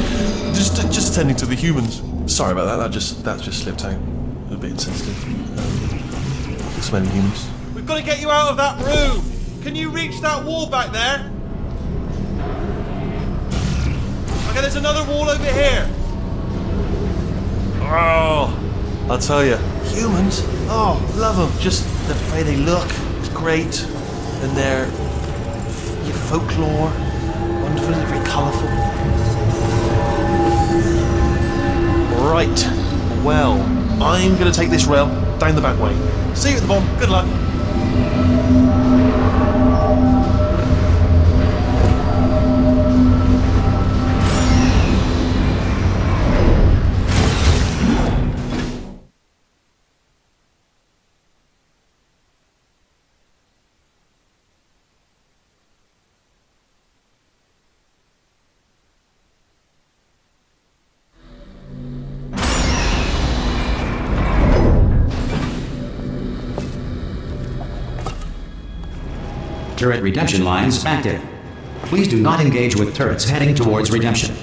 Just tending to the humans. Sorry about that. That just slipped out. A bit insensitive. Smelly humans. We've got to get you out of that room. Can you reach that wall back there? Okay, there's another wall over here. Oh, I'll tell you, humans. Oh, love them. Just the way they look. It's great, and their folklore, wonderful, very colourful. Right. Well, I'm going to take this rail down the back way. See you at the bottom. Good luck. Turret redemption lines active. Please do not engage with turrets heading towards redemption.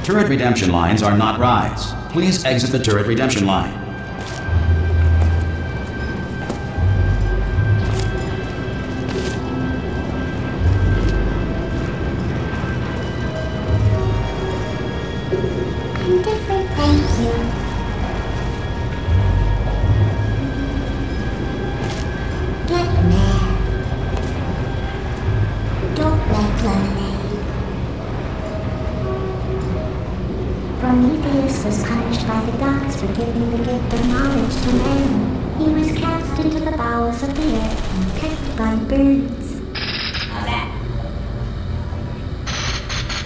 Turret redemption lines are not rides. Please exit the turret redemption line. Different, thank you. Get mad. Don't like lemonade. Prometheus was punished by the gods for giving the gift of knowledge to man. He was cast into the bowels of the earth and pecked by birds. How's that?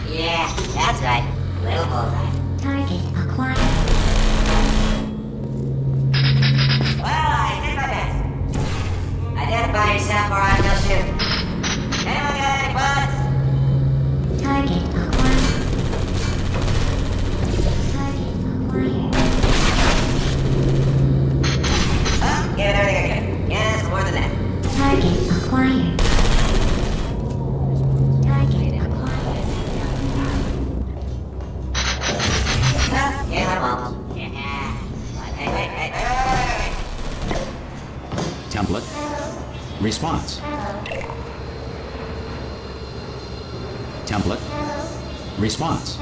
Yeah, that's right. Little bullseye. Target acquired. Well, I did my best. Identify yourself or I will shoot. Anyone got any bullets? Target acquired. Target acquired. Oh, give it everything I can. Yes, more than that. Target acquired. Target acquired. Yeah, I'm almost. Yeah. Hey. Template. Response. Template. Response.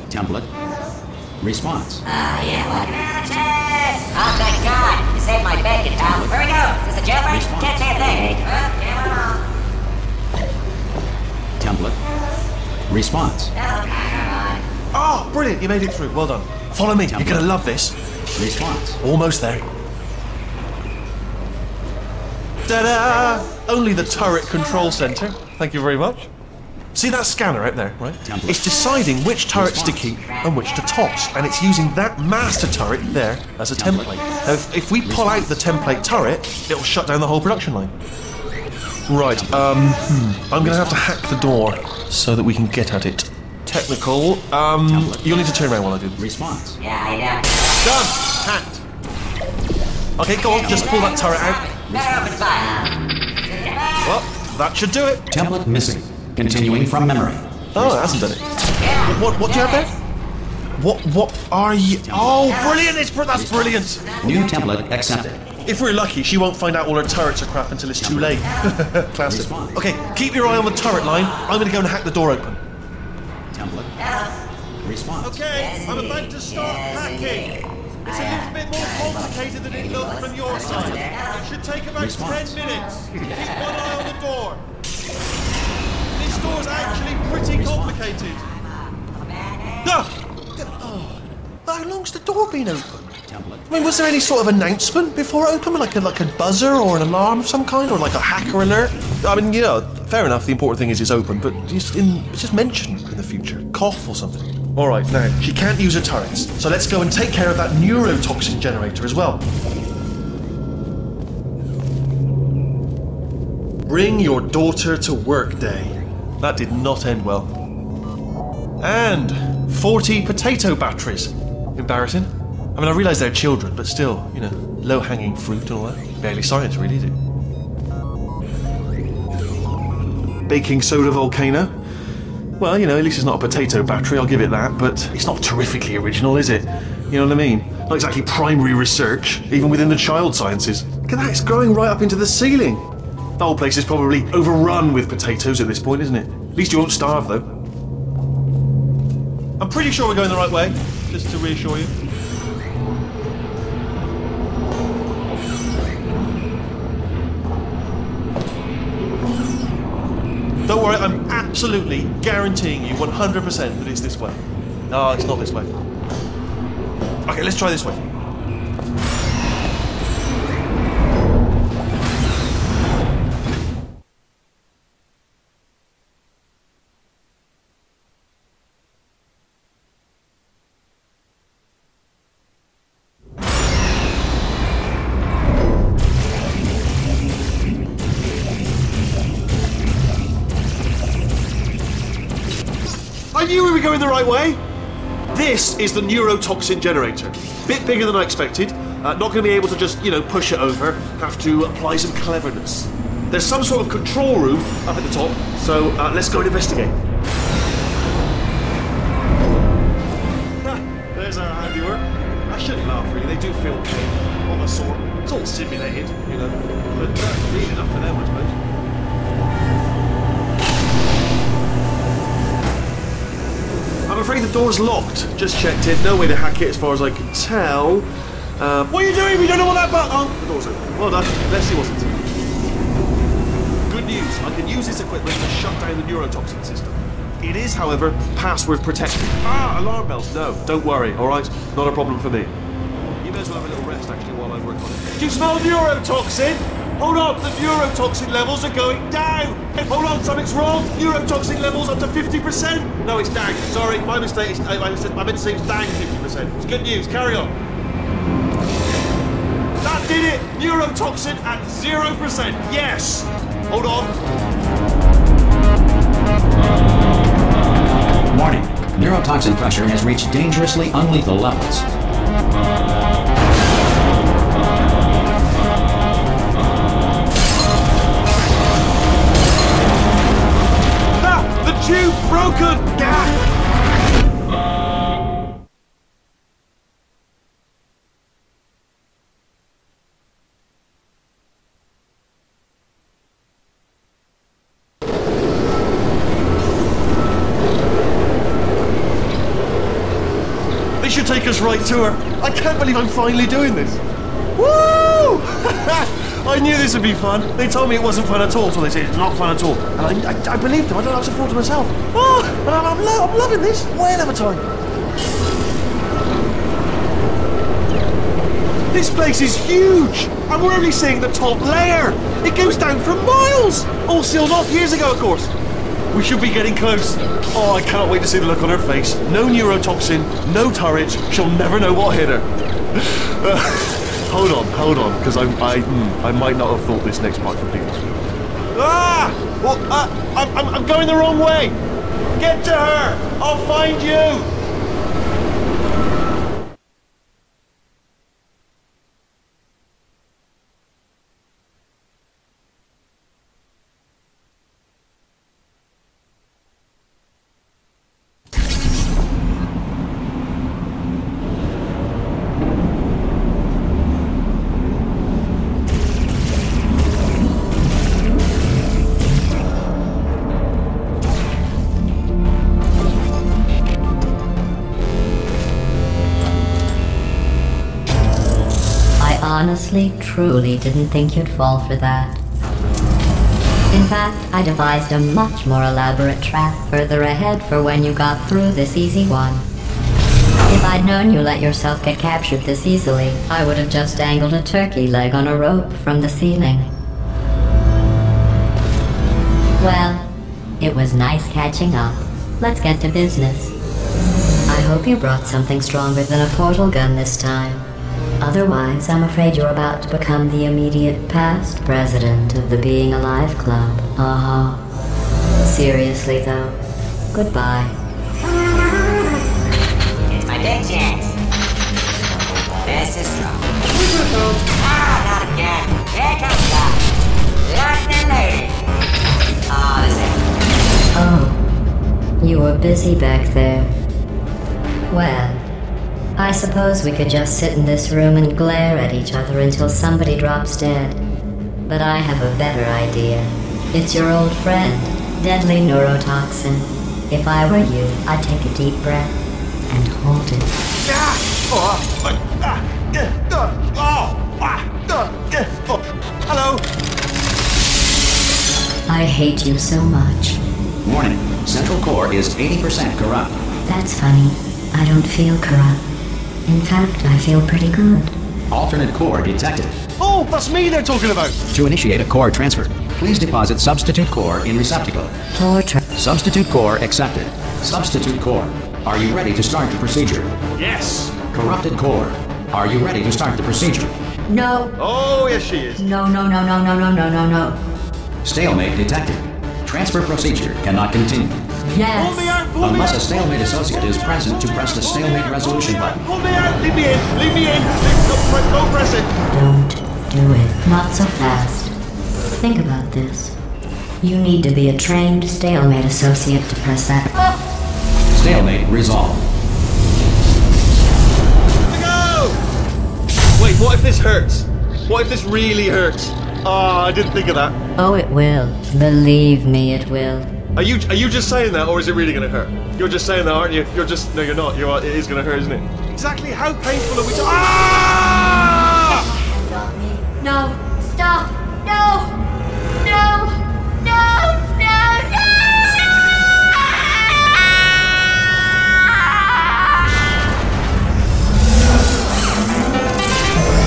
Template. Response. Yeah, what? Oh, thank God. You saved my bacon, pal. Where we go? Is this a jailbreak? Can't say a thing. Template. Response. Oh, brilliant. You made it through. Well done. Follow me. You're going to love this. Response. Almost there. Ta-da! Only the turret control center. Thank you very much. See that scanner out there, right? Template. It's deciding which turrets to keep and which to toss, and it's using that master turret there as a template. Now, if we pull out the template turret, it'll shut down the whole production line. Right, I'm gonna have to hack the door so that we can get at it. Technical, you'll need to turn around while I do this. Response. Yeah, I know. Done! Hacked. Okay, go on, just pull that turret out. Better open fire. Well, that should do it. Template missing. Continuing from memory. Oh, it hasn't done it. What do you have there? What are you? Oh, brilliant! That's brilliant. New template accepted. If we're lucky, she won't find out all her turrets are crap until it's too late. Classic. Okay, keep your eye on the turret line. I'm going to go and hack the door open. Template. Response. Okay, I'm about to start hacking. It's a little bit more complicated than it looked from your side. It should take about 10 minutes. Keep one eye on the door. This door's actually pretty complicated. Oh, how long's the door been open? Template. I mean, was there any sort of announcement before it opened, like a buzzer or an alarm of some kind, or like a hacker alert? I mean, you know, fair enough. The important thing is it's open, but it's just mentioned in the future, cough or something. All right, now she can't use her turrets, so let's go and take care of that neurotoxin generator as well. Bring your daughter to work day. That did not end well. And 40 potato batteries. Embarrassing. I mean, I realise they're children, but still, you know, low-hanging fruit and all that. Barely science, really, is it? Baking soda volcano. Well, you know, at least it's not a potato battery, I'll give it that, but it's not terrifically original, is it? You know what I mean? Not exactly primary research, even within the child sciences. Look at that, it's growing right up into the ceiling. The whole place is probably overrun with potatoes at this point, isn't it? At least you won't starve, though. I'm pretty sure we're going the right way, just to reassure you. Don't worry, I'm absolutely guaranteeing you 100% that it's this way. No, it's not this way. Okay, let's try this way. I knew we were going the right way! This is the neurotoxin generator. Bit bigger than I expected. Not going to be able to just, you know, push it over. Have to apply some cleverness. There's some sort of control room up at the top, so let's go and investigate. There's our handiwork. I shouldn't laugh, really. They do feel pain of a sort. It's all simulated, you know, but neat enough for them, I suppose. I'm afraid the door's locked. Just checked it. No way to hack it as far as I can tell. What are you doing? We don't know what that button... Oh, the door's open. Well done. Let's see what's inside. Good news. I can use this equipment to shut down the neurotoxin system. It is, however, password protected. Ah, alarm bells. No, don't worry, all right? Not a problem for me. You may as well have a little rest, actually, while I work on it. Do you smell neurotoxin? Hold on, the neurotoxin levels are going down! Hold on, something's wrong! Neurotoxin levels up to 50%! No, it's down. Sorry, my mistake. I meant to say it's down 50%. It's good news, carry on. That did it! Neurotoxin at 0%, yes! Hold on. Warning. Neurotoxin pressure has reached dangerously unlethal levels. Tube broken! Gah! This should take us right to her. I can't believe I'm finally doing this. Woo! I knew this would be fun. They told me it wasn't fun at all, so they said it's not fun at all. And I believed them. I don't have to afford to myself. Oh, and I'm loving this. Way of a time. This place is huge, and we're only seeing the top layer. It goes down for miles. All sealed off years ago, of course. We should be getting close. Oh, I can't wait to see the look on her face. No neurotoxin, no turret. She'll never know what hit her. Hold on, because I might not have thought this next part completely through. Ah! Well, I'm going the wrong way. Get to her. I'll find you. Honestly, truly didn't think you'd fall for that. In fact, I devised a much more elaborate trap further ahead for when you got through this easy one. If I'd known you let yourself get captured this easily, I would have just dangled a turkey leg on a rope from the ceiling. Well, it was nice catching up. Let's get to business. I hope you brought something stronger than a portal gun this time. Otherwise, I'm afraid you're about to become the immediate past president of the Being Alive Club. Seriously, though, goodbye. It's my big chance. This is trouble. Ah, not again. Here comes that. Locked and loaded. Oh, this is... Oh, you were busy back there. Well, I suppose we could just sit in this room and glare at each other until somebody drops dead. But I have a better idea. It's your old friend, deadly neurotoxin. If I were you, I'd take a deep breath and hold it. Hello. I hate you so much. Warning, Central Core is 80% corrupt. That's funny. I don't feel corrupt. In fact, I feel pretty good. Alternate core detected. Oh, that's me they're talking about. To initiate a core transfer, please deposit substitute core in receptacle. Substitute core accepted. Substitute core, are you ready to start the procedure? Yes. Corrupted core, are you ready to start the procedure? No. Oh, yes she is. No. Stalemate detected. Transfer procedure cannot continue. Yes. Pull me out, pull me Unless out. a stalemate associate is present to press the stalemate resolution button. Pull me out, leave me in. Don't press it. Don't do it. Not so fast. Think about this. You need to be a trained stalemate associate to press that. Stalemate resolved. Go! Wait, what if this hurts? What if this really hurts? Ah, I didn't think of that. Oh, it will. Believe me, it will. Are you just saying that, or is it really going to hurt? You're just saying that, aren't you? You're just... No, you're not. It is going to hurt, isn't it? Exactly how painful are we Ah! No! Stop! No! No!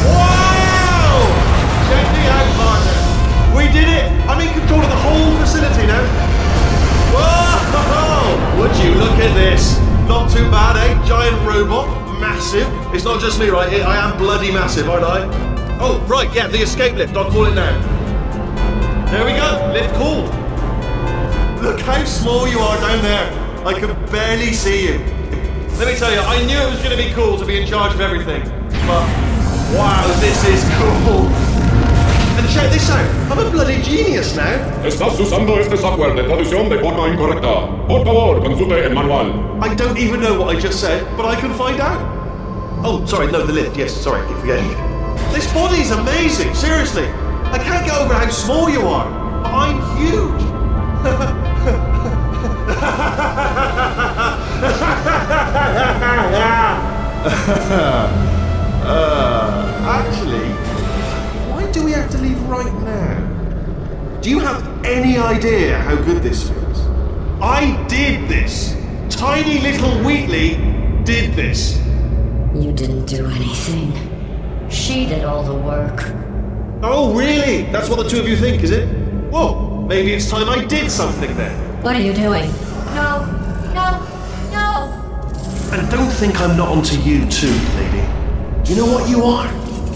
Wow! Check me out, partner. We did it! I'm in control of the whole facility now. Whoa! Would you look at this? Not too bad, eh? Giant robot, massive. It's not just me, right? I am bloody massive, aren't I? Oh, right, yeah, the escape lift. I'll call it now. There we go. Lift called. Look how small you are down there. I can barely see you. Let me tell you, I knew it was going to be cool to be in charge of everything. But, wow, this is cool. And check this out. I'm a bloody genius now. Estás usando este software de traducción de forma incorrecta. Por favor, consulte el manual. I don't even know what I just said, but I can find out. Oh, sorry, no, the lift. Yes, sorry, I keep forgetting. This body's amazing, seriously. I can't get over how small you are. But I'm huge. Actually, why do we have to leave right now? Do you have any idea how good this feels? I did this. Tiny little Wheatley did this. You didn't do anything. She did all the work. Oh, really? That's what the two of you think, is it? Well, maybe it's time I did something then. What are you doing? No, no, no! And don't think I'm not onto you too, lady. You know what you are?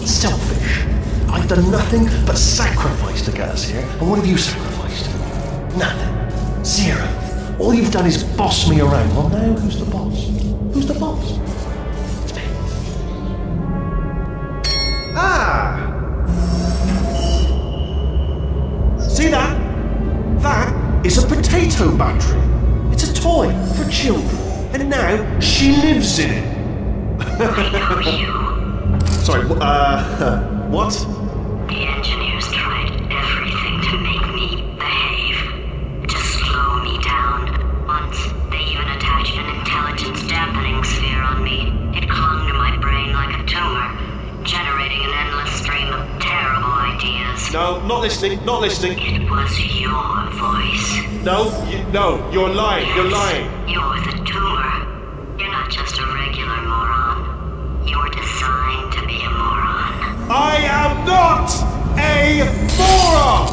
Selfish. I've done nothing but sacrifice to get us here. And what have you sacrificed? Nothing. Zero. All you've done is boss me around. Well, now who's the boss? Who's the boss? It's me. Ah! See that? That is a potato battery. It's a toy for children. And now she lives in it. Sorry, what? The engineers tried everything to make me behave, to slow me down. Once, they even attached an intelligence dampening sphere on me. It clung to my brain like a tumor, generating an endless stream of terrible ideas. No, not listening, not listening. It was your voice. No, you're lying, Yes, you're lying. You're the tumor. You're not just a regular moron. You're designed to be a moron. I am not a moron!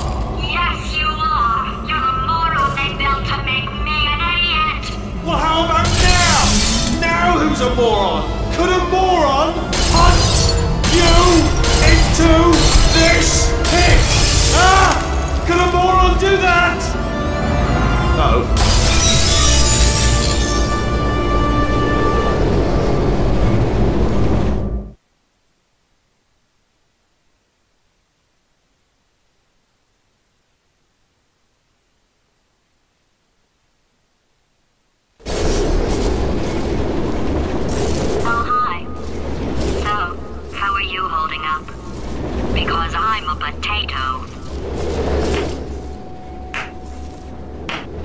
Yes, you are. You're the moron they built to make me an idiot. Well, how about now? Now who's a moron? Could a moron hunt you into this pit? Ah! Could a moron do that? No. Oh, hi. So, how are you holding up? Because I'm a potato.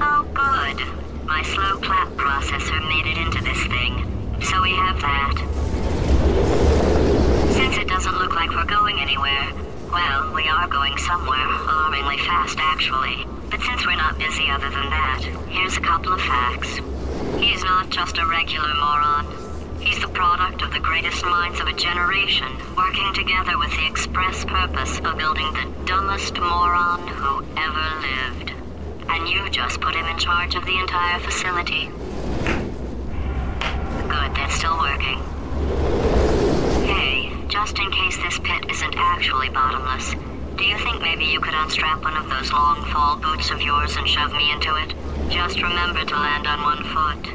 Oh, good. My slow clap processor made it into this thing. So we have that. Since it doesn't look like we're going anywhere, well, we are going somewhere, alarmingly fast actually. But since we're not busy other than that, here's a couple of facts. He's not just a regular moron. He's the product of the greatest minds of a generation, working together with the express purpose of building the dumbest moron who ever lived. And you just put him in charge of the entire facility. Good, that's still working. Hey, just in case this pit isn't actually bottomless, do you think maybe you could unstrap one of those long fall boots of yours and shove me into it? Just remember to land on one foot.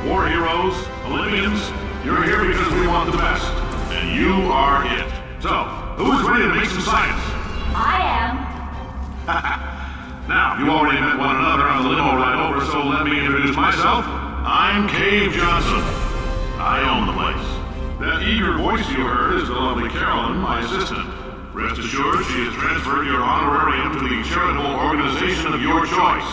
War heroes, Olympians, you're here because we want the best. And you are it. So, who's ready to make some science? I am. Now, you already met one another on the limo ride over, so let me introduce myself. I'm Cave Johnson. I own the place. That eager voice you heard is the lovely Carolyn, my assistant. Rest assured, she has transferred your honorarium to the charitable organization of your choice.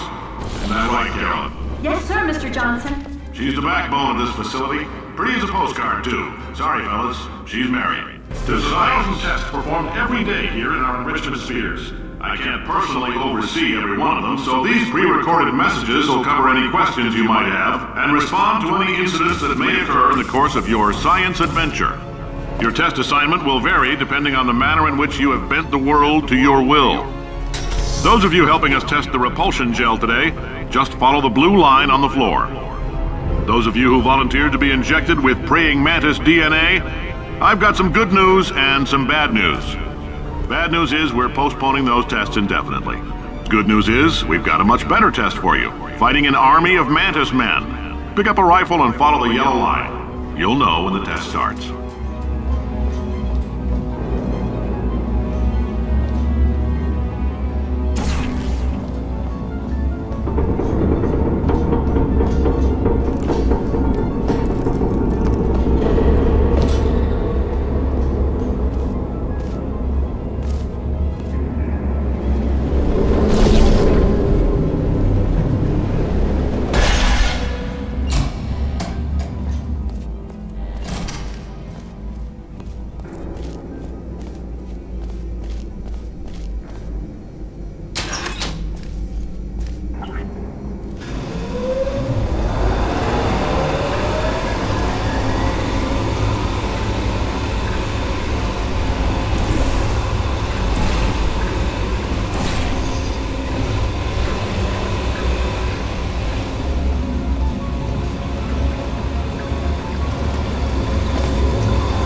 Isn't that right, Carolyn? Yes, sir, Mr. Johnson. She's the backbone of this facility. Pretty as a postcard, too. Sorry, fellas. She's married. There's 1,000 tests performed every day here in our enrichment spheres. I can't personally oversee every one of them, so these pre-recorded messages will cover any questions you might have and respond to any incidents that may occur in the course of your science adventure. Your test assignment will vary depending on the manner in which you have bent the world to your will. Those of you helping us test the repulsion gel today, just follow the blue line on the floor. Those of you who volunteered to be injected with praying mantis DNA, I've got some good news and some bad news. Bad news is we're postponing those tests indefinitely. Good news is we've got a much better test for you, fighting an army of mantis men. Pick up a rifle and follow the yellow line. You'll know when the test starts.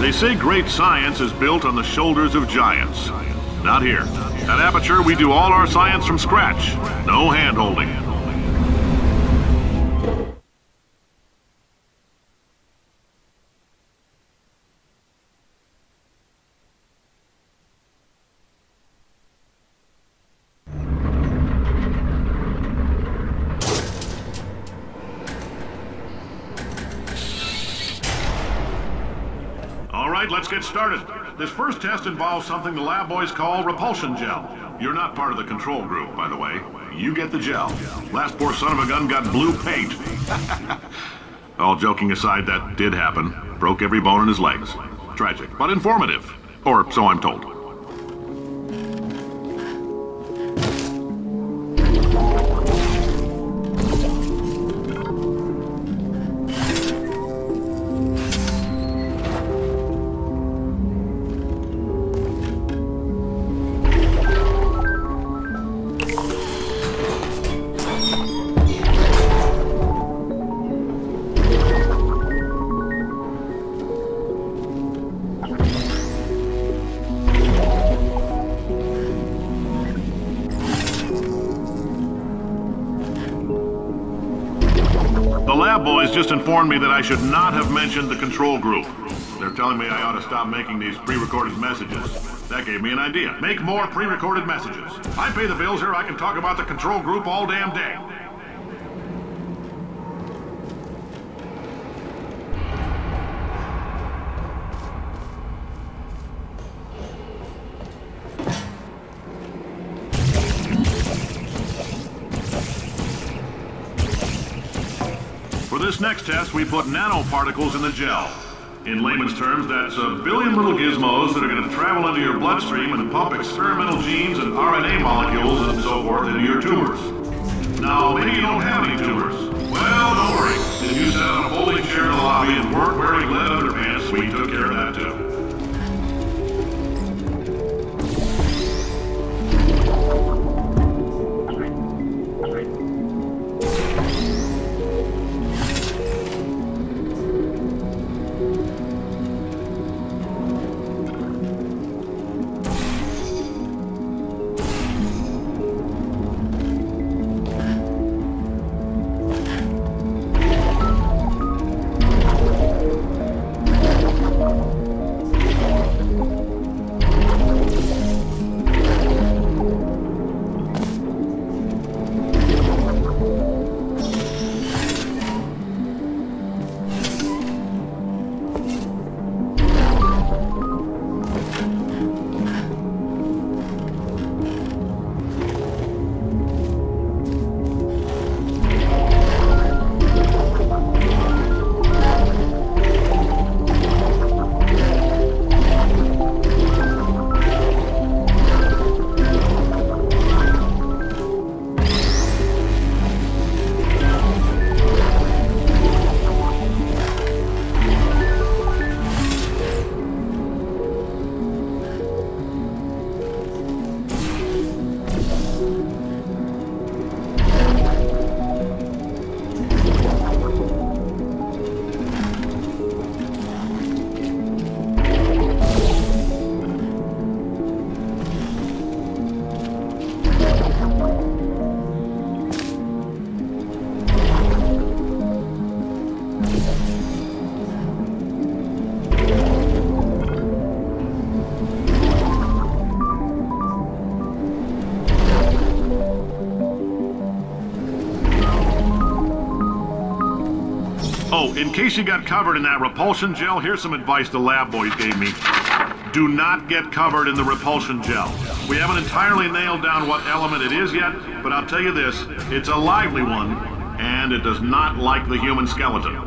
They say great science is built on the shoulders of giants. Not here. At Aperture, we do all our science from scratch. No hand-holding. Let's get started. This first test involves something the lab boys call repulsion gel. You're not part of the control group, by the way. You get the gel. Last poor son of a gun got blue paint. All joking aside, that did happen. Broke every bone in his legs. Tragic, but informative. Or so I'm told. The lab boys just informed me that I should not have mentioned the control group. They're telling me I ought to stop making these pre-recorded messages. That gave me an idea. Make more pre-recorded messages. I pay the bills here, I can talk about the control group all damn day. For this next test, we put nanoparticles in the gel. In layman's terms, that's a billion little gizmos that are going to travel into your bloodstream and pump experimental genes and RNA molecules and so forth into your tumors. Now, maybe you don't have any tumors. Well, don't worry. If you sat on a folding chair in the lobby and weren't wearing lead underpants, we took care of that too. Oh, in case you got covered in that repulsion gel, here's some advice the lab boys gave me. Do not get covered in the repulsion gel. We haven't entirely nailed down what element it is yet, but I'll tell you this, it's a lively one, and it does not like the human skeleton.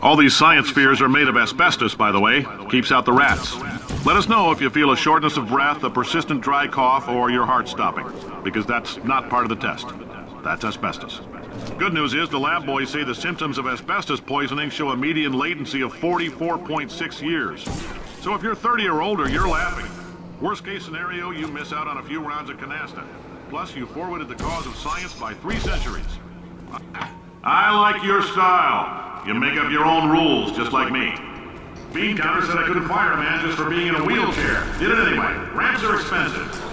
All these science spheres are made of asbestos, by the way. Keeps out the rats. Let us know if you feel a shortness of breath, a persistent dry cough, or your heart stopping, because that's not part of the test. That's asbestos. Good news is the lab boys say the symptoms of asbestos poisoning show a median latency of 44.6 years. So if you're 30 or older, you're laughing. Worst case scenario, you miss out on a few rounds of canasta. Plus, you forwarded the cause of science by 3 centuries. I like your style. You make up your own rules, just like me. Bean Counter said I couldn't fire a man just for being in a wheelchair. Did it anyway. Ramps are expensive.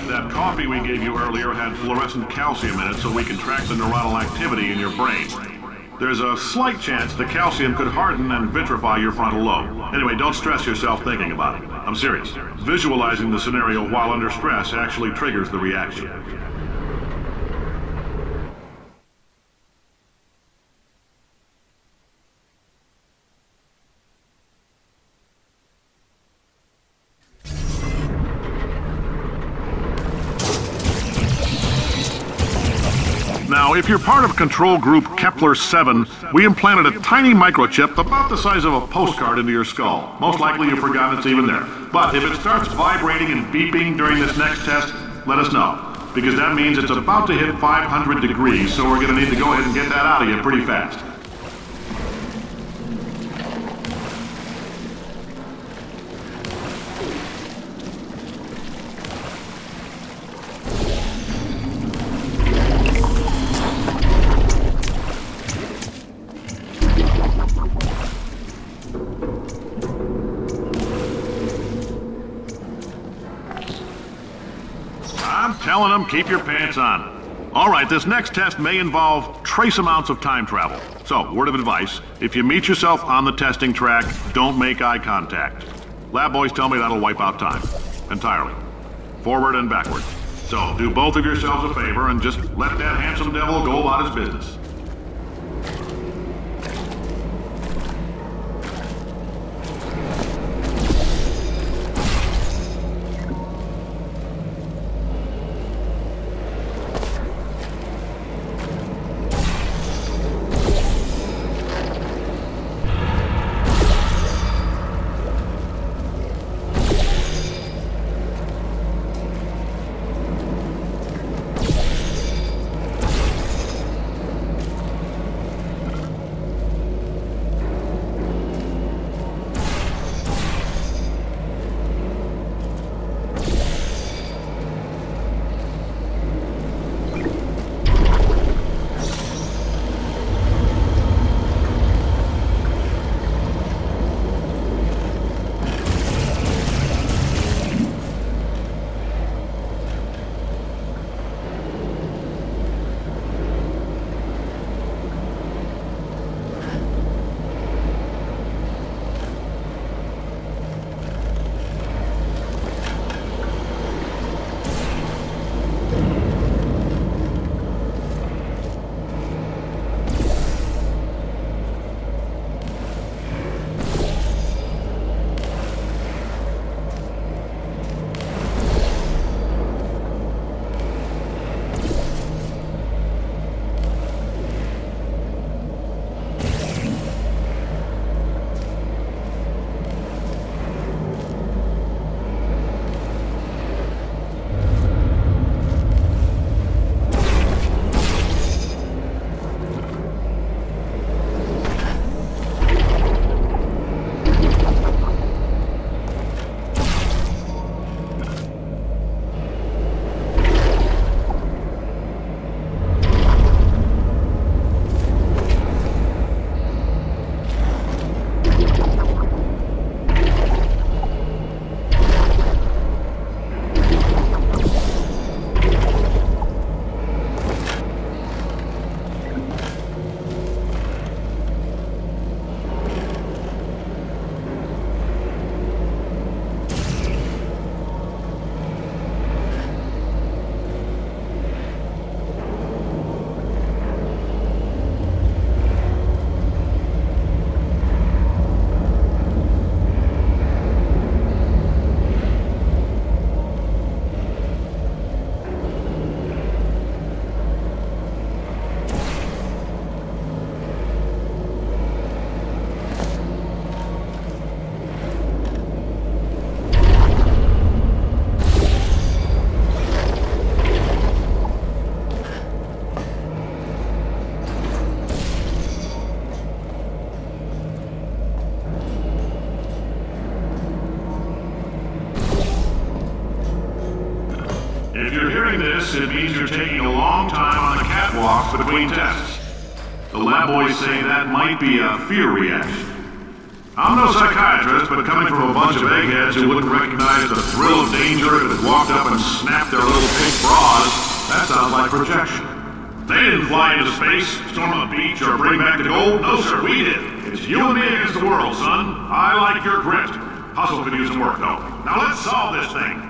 That coffee we gave you earlier had fluorescent calcium in it so we can track the neuronal activity in your brain. There's a slight chance the calcium could harden and vitrify your frontal lobe. Anyway, don't stress yourself thinking about it. I'm serious. Visualizing the scenario while under stress actually triggers the reaction. Now, if you're part of Control Group Kepler-7, we implanted a tiny microchip about the size of a postcard into your skull. Most likely you've forgotten it's even there. But if it starts vibrating and beeping during this next test, let us know. Because that means it's about to hit 500 degrees, so we're going to need to go ahead and get that out of you pretty fast. Telling them, keep your pants on. All right, this next test may involve trace amounts of time travel. So, word of advice, if you meet yourself on the testing track, don't make eye contact. Lab boys tell me that'll wipe out time. Entirely. Forward and backward. So, do both of yourselves a favor and just let that handsome devil go about his business. If you're hearing this, it means you're taking a long time on the catwalks between tests. The lab boys say that might be a fear reaction. I'm no psychiatrist, but coming from a bunch of eggheads who wouldn't recognize the thrill of danger if it had walked up and snapped their little pink bras, that sounds like projection. They didn't fly into space, storm a beach, or bring back the gold. No, sir, we did. It's you and me against the world, son. I like your grit. Hustle could use some work, though. Now let's solve this thing.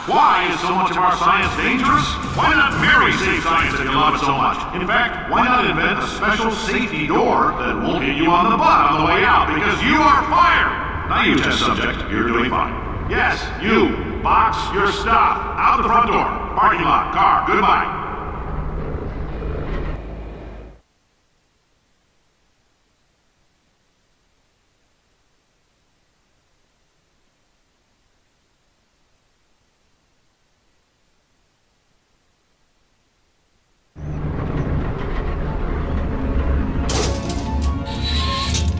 Why is so much of our science dangerous? Why not marry safe science if you love it so much? In fact, why not invent a special safety door that won't hit you on the butt on the way out because you are fired? Now you test subject, you're doing fine. Yes, you, box your stuff. Out the front door. Parking lot, car, goodbye.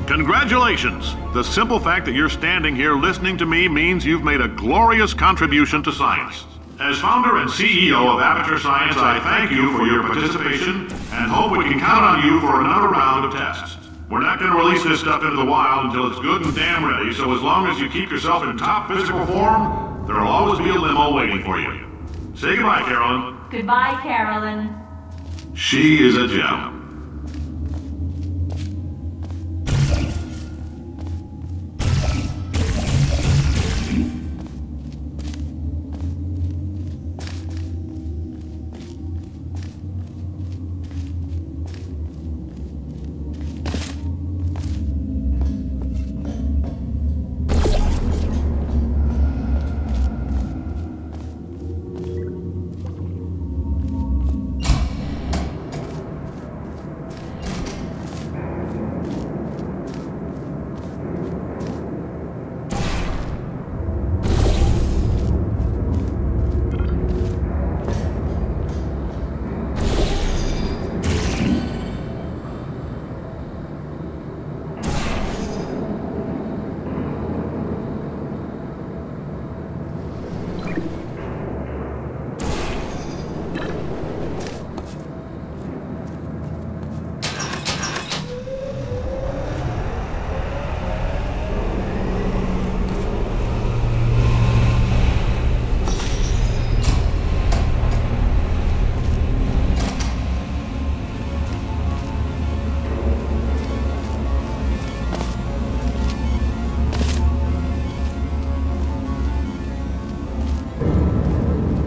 Congratulations! The simple fact that you're standing here listening to me means you've made a glorious contribution to science. As founder and CEO of Aperture Science, I thank you for your participation and hope we can count on you for another round of tests. We're not going to release this stuff into the wild until it's good and damn ready, so as long as you keep yourself in top physical form, there'll always be a limo waiting for you. Say goodbye, Carolyn. Goodbye, Carolyn. She is a gem.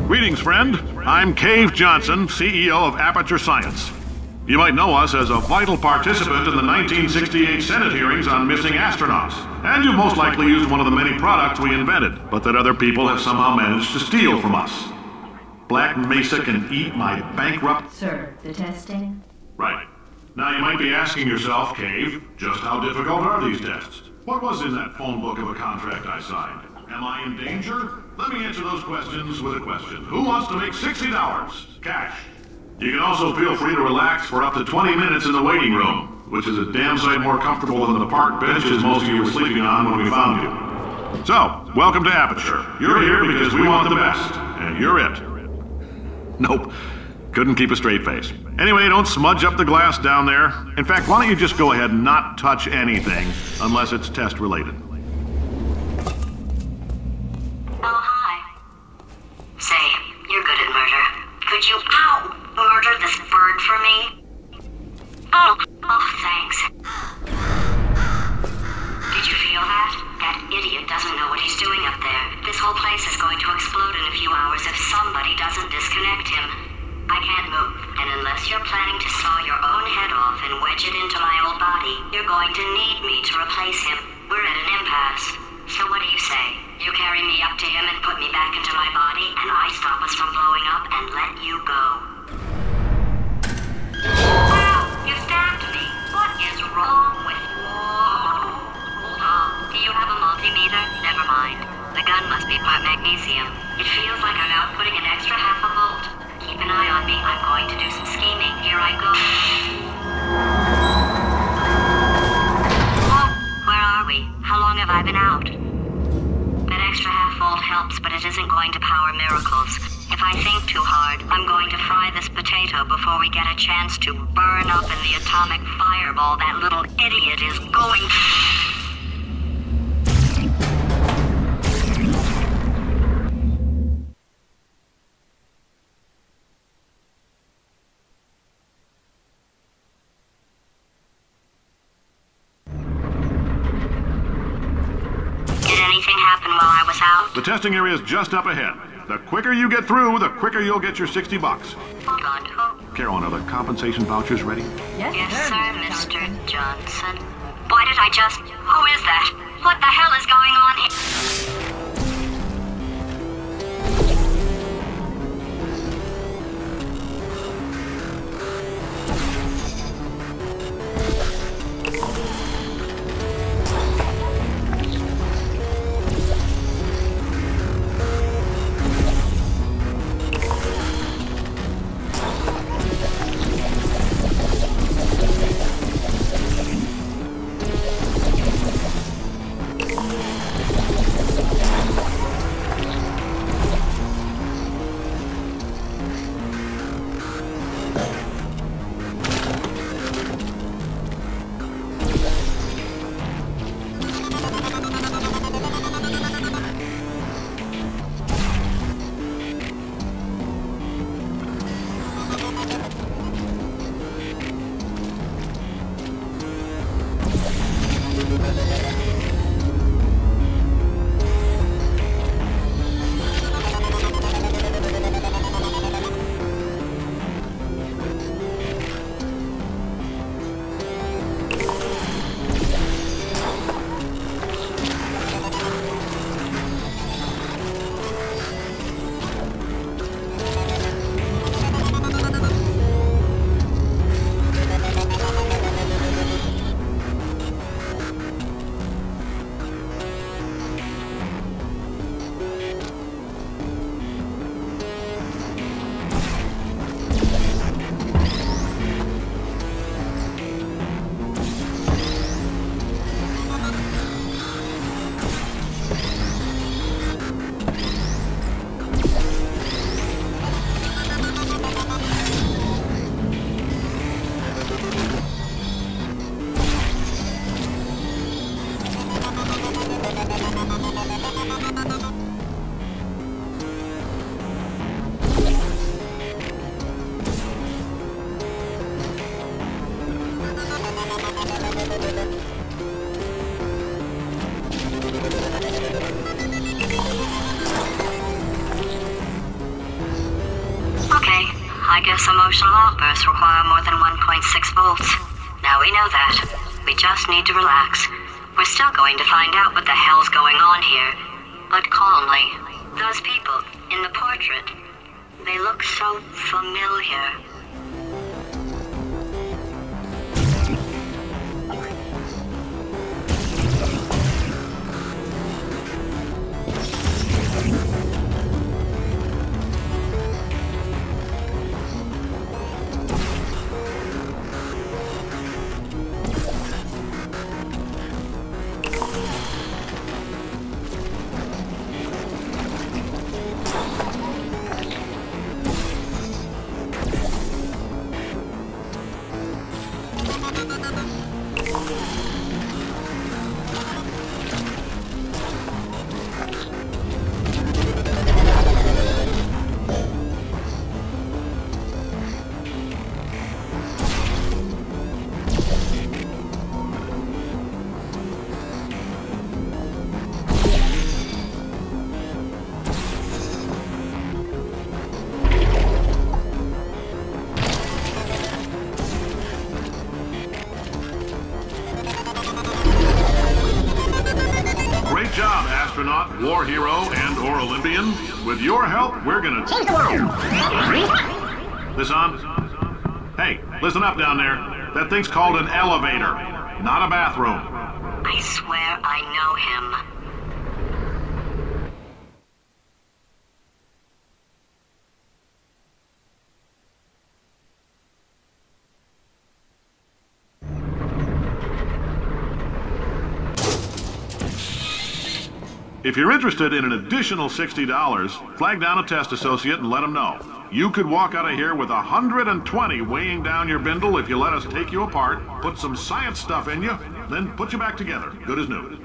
Greetings, friend. I'm Cave Johnson, CEO of Aperture Science. You might know us as a vital participant in the 1968 Senate hearings on missing astronauts. And you've most likely used one of the many products we invented, but that other people have somehow managed to steal from us. Black Mesa can eat my bankrupt... Sir, the testing? Right. Now you might be asking yourself, Cave, just how difficult are these tests? What was in that phone book of a contract I signed? Am I in danger? Let me answer those questions with a question. Who wants to make $60? Cash. You can also feel free to relax for up to 20 minutes in the waiting room, which is a damn sight more comfortable than the park benches most of you were sleeping on when we found you. So, welcome to Aperture. You're here because we want the best, and you're it. Nope. Couldn't keep a straight face. Anyway, don't smudge up the glass down there. In fact, why don't you just go ahead and not touch anything unless it's test related. Oh, hi. Say, you're good at murder. Could you, murder this bird for me? Oh, thanks. Did you feel that? That idiot doesn't know what he's doing up there. This whole place is going to explode in a few hours if somebody doesn't disconnect him. I can't move, and unless you're planning to saw your own head off and wedge it into my old body, you're going to need me to replace him. science, but it isn't going to power miracles. If I think too hard, I'm going to fry this potato before we get a chance to burn up in the atomic fireball that little idiot is going to... The testing area is just up ahead. The quicker you get through, the quicker you'll get your $60. Hold on, who? Carolyn, are the compensation vouchers ready? Yes, sir, Mr. Johnson. Why did I just... Who is that? What the hell is going on here? I guess emotional outbursts require more than 1.6 volts. Now we know that. We just need to relax. We're still going to find out what the hell's going on here. But calmly. Those people in the portrait, they look so familiar. Astronaut, war hero, and/or Olympian. With your help, we're gonna change the world. This on? Hey, listen up down there. That thing's called an elevator, not a bathroom. I swear I know him. If you're interested in an additional $60, flag down a test associate and let them know. You could walk out of here with 120 weighing down your bindle if you let us take you apart, put some science stuff in you, then put you back together, good as new.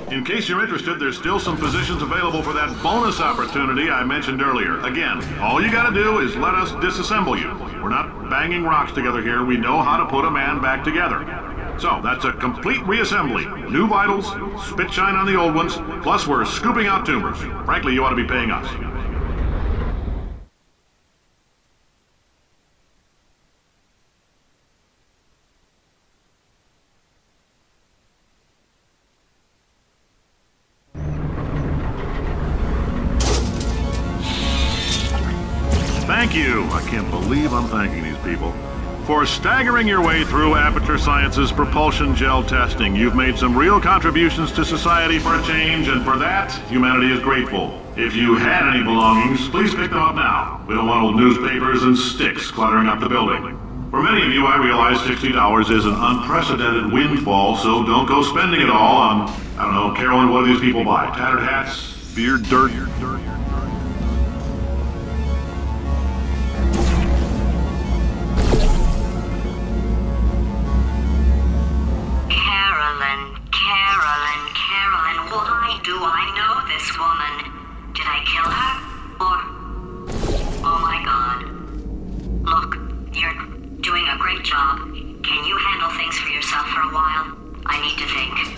In case you're interested, there's still some positions available for that bonus opportunity I mentioned earlier. Again, all you gotta do is let us disassemble you. We're not banging rocks together here. We know how to put a man back together. So, that's a complete reassembly. New vitals, spit shine on the old ones, plus we're scooping out tumors. Frankly, you ought to be paying us. Thank you. I can't believe I'm thanking these people. For staggering your way through Aperture Science's propulsion gel testing, you've made some real contributions to society for a change, and for that, humanity is grateful. If you had any belongings, please pick them up now. We don't want old newspapers and sticks cluttering up the building. For many of you, I realize $60 is an unprecedented windfall, so don't go spending it all on, I don't know, Carolyn, what do these people buy? Tattered hats? Beer, dirt? Carolyn, why do I know this woman? Did I kill her? Or... Oh my god. Look, you're doing a great job. Can you handle things for yourself for a while? I need to think.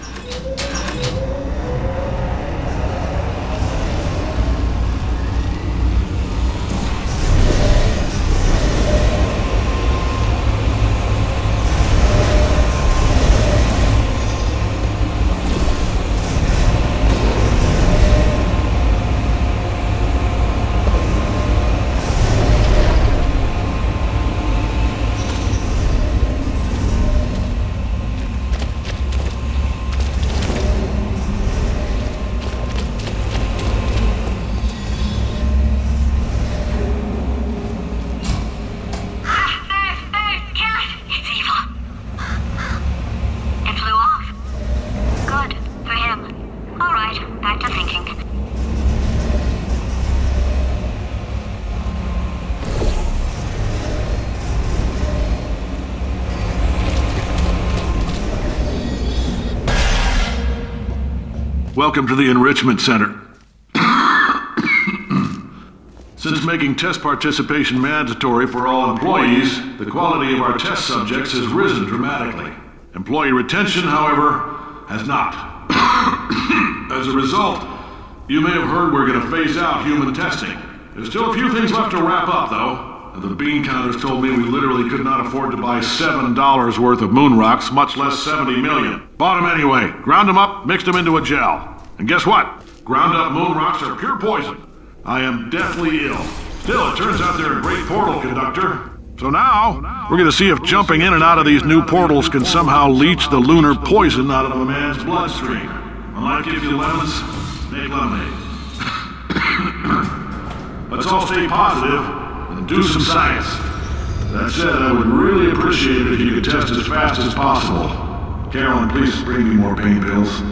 Welcome to the Enrichment Center. Since making test participation mandatory for all employees, the quality of our test subjects has risen dramatically. Employee retention, however, has not. As a result, you may have heard we're going to phase out human testing. There's still a few things left to wrap up, though. The bean counters told me we literally could not afford to buy $7 worth of moon rocks, much less 70 million. Bought them anyway, ground them up, mixed them into a gel. And guess what? Ground up moon rocks are pure poison. I am deathly ill. Still, it turns out they're a great portal conductor. So now, we're gonna see if jumping in and out of these new portals can somehow leach the lunar poison out of a man's bloodstream. When life gives you lemons, make lemonade. Let's all stay positive and do some science. That said, I would really appreciate it if you could test as fast as possible. Carolyn, please bring me more pain pills.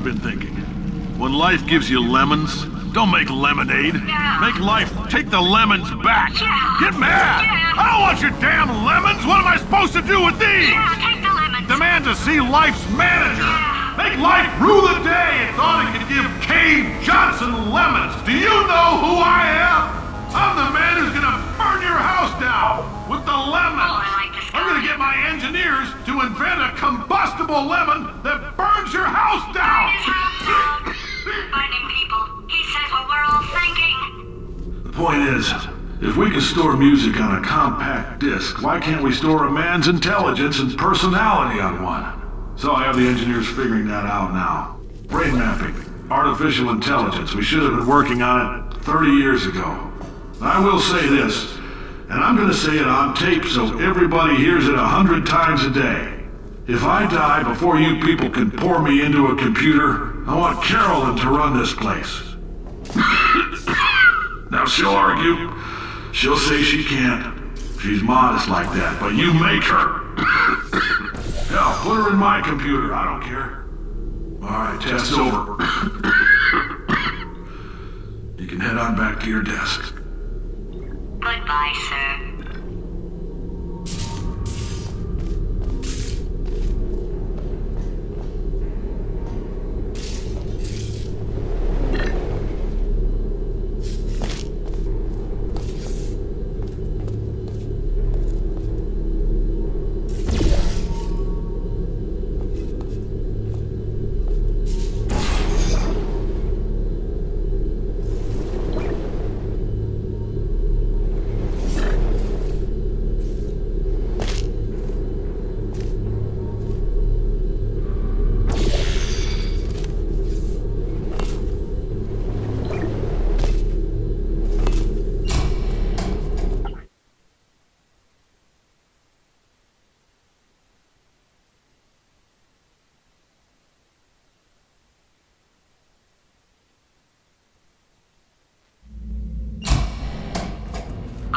Been thinking. When life gives you lemons, don't make lemonade. Yeah. Make life take the lemons back. Yeah. Get mad! Yeah. I don't want your damn lemons! What am I supposed to do with these? Yeah, take the lemons. Demand to see life's manager. Yeah. Make life rue the day it thought it could give Cave Johnson lemons. Do you know who I am? I'm the man who's gonna burn your house down with the lemons. Oh, I like this guy. I'm gonna get my engineers to invent a combustible lemon that burns your house down. His house down. Finding people. He says what we're all thinking. The point is, if we can store music on a compact disc, why can't we store a man's intelligence and personality on one? So I have the engineers figuring that out now. Brain mapping, artificial intelligence. We should have been working on it 30 years ago. I will say this, and I'm gonna say it on tape so everybody hears it 100 times a day. If I die before you people can pour me into a computer, I want Carolyn to run this place. Now she'll argue. She'll say she can't. She's modest like that, but you make her. Hell, put her in my computer, I don't care. Alright, test over. You can head on back to your desk. Goodbye, sir.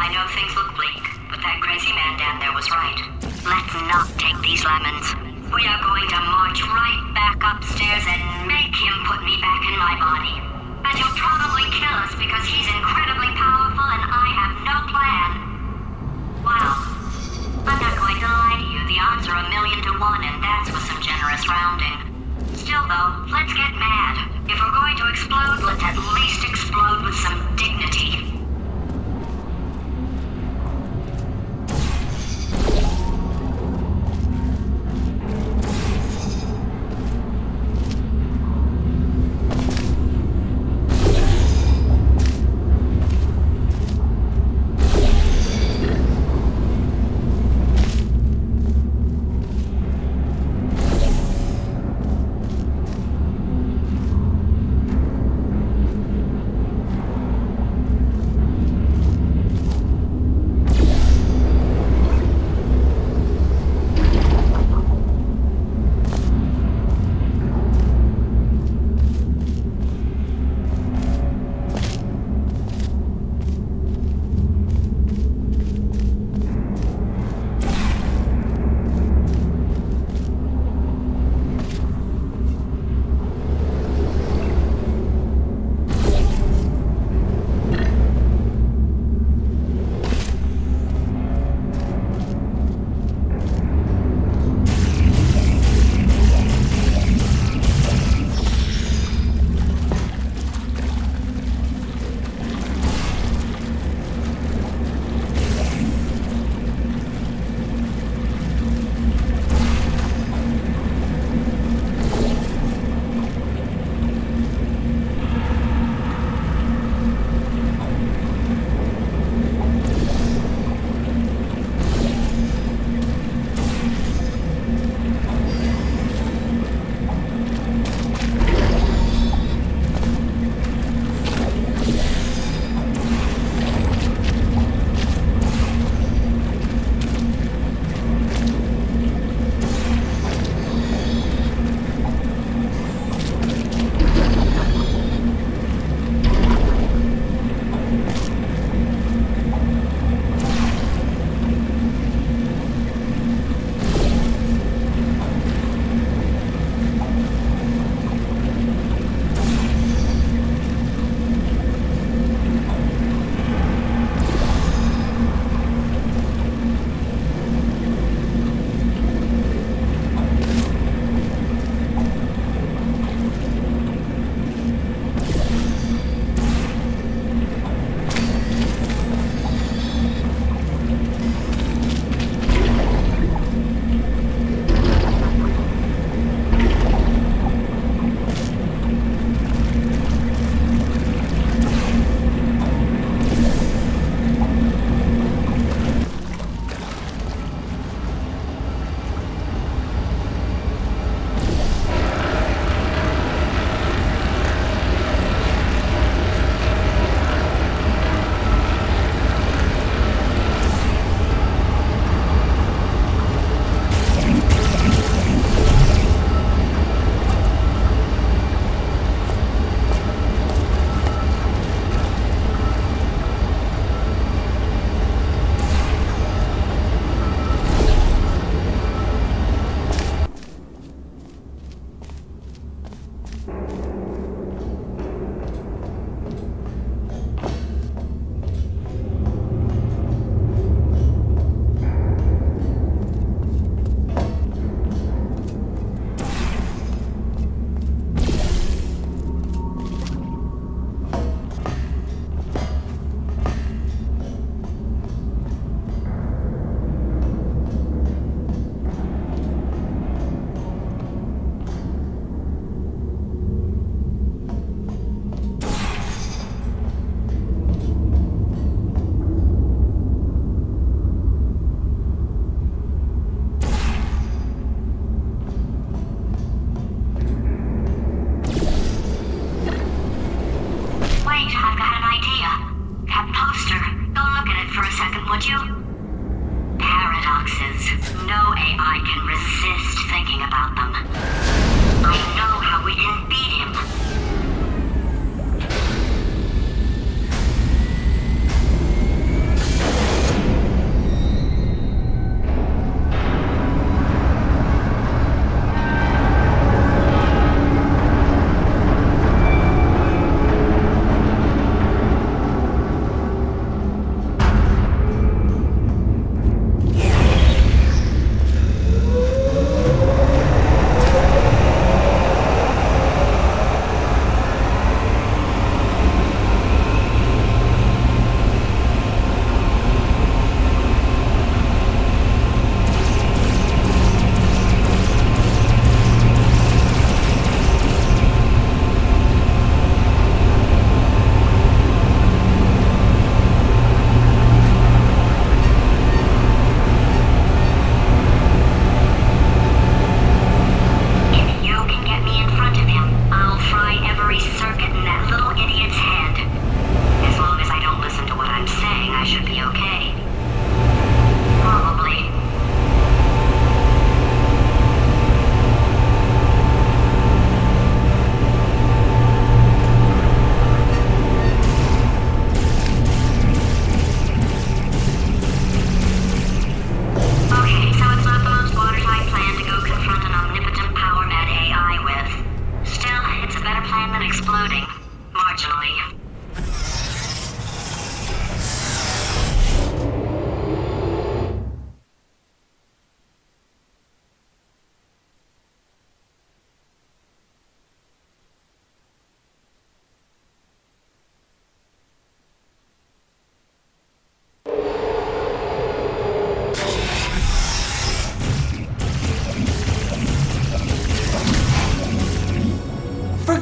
I know things look bleak, but that crazy man down there was right. Let's not take these lemons. We are going to march right back upstairs and make him put me back in my body. And he'll probably kill us because he's incredibly powerful and I have no plan. Wow. I'm not going to lie to you, the odds are 1,000,000 to 1, and that's with some generous rounding. Still though, let's get mad. If we're going to explode, let's at least explode with some dignity.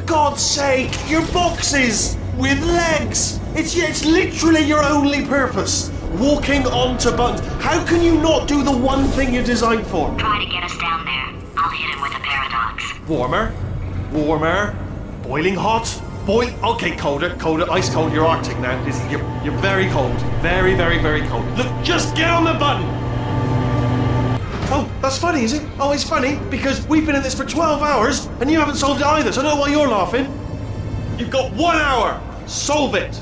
God's sake, your boxes with legs. It's literally your only purpose. Walking onto buttons. How can you not do the one thing you're designed for? Try to get us down there. I'll hit him with a paradox. Warmer. Boiling hot. Okay, colder, ice cold. You're Arctic now. You're very cold. Very, very, very cold. Look, just get on the button. Oh, that's funny, is it? Oh, it's funny because we've been in this for 12 hours and you haven't solved it either, so I don't know why you're laughing. You've got 1 hour. Solve it.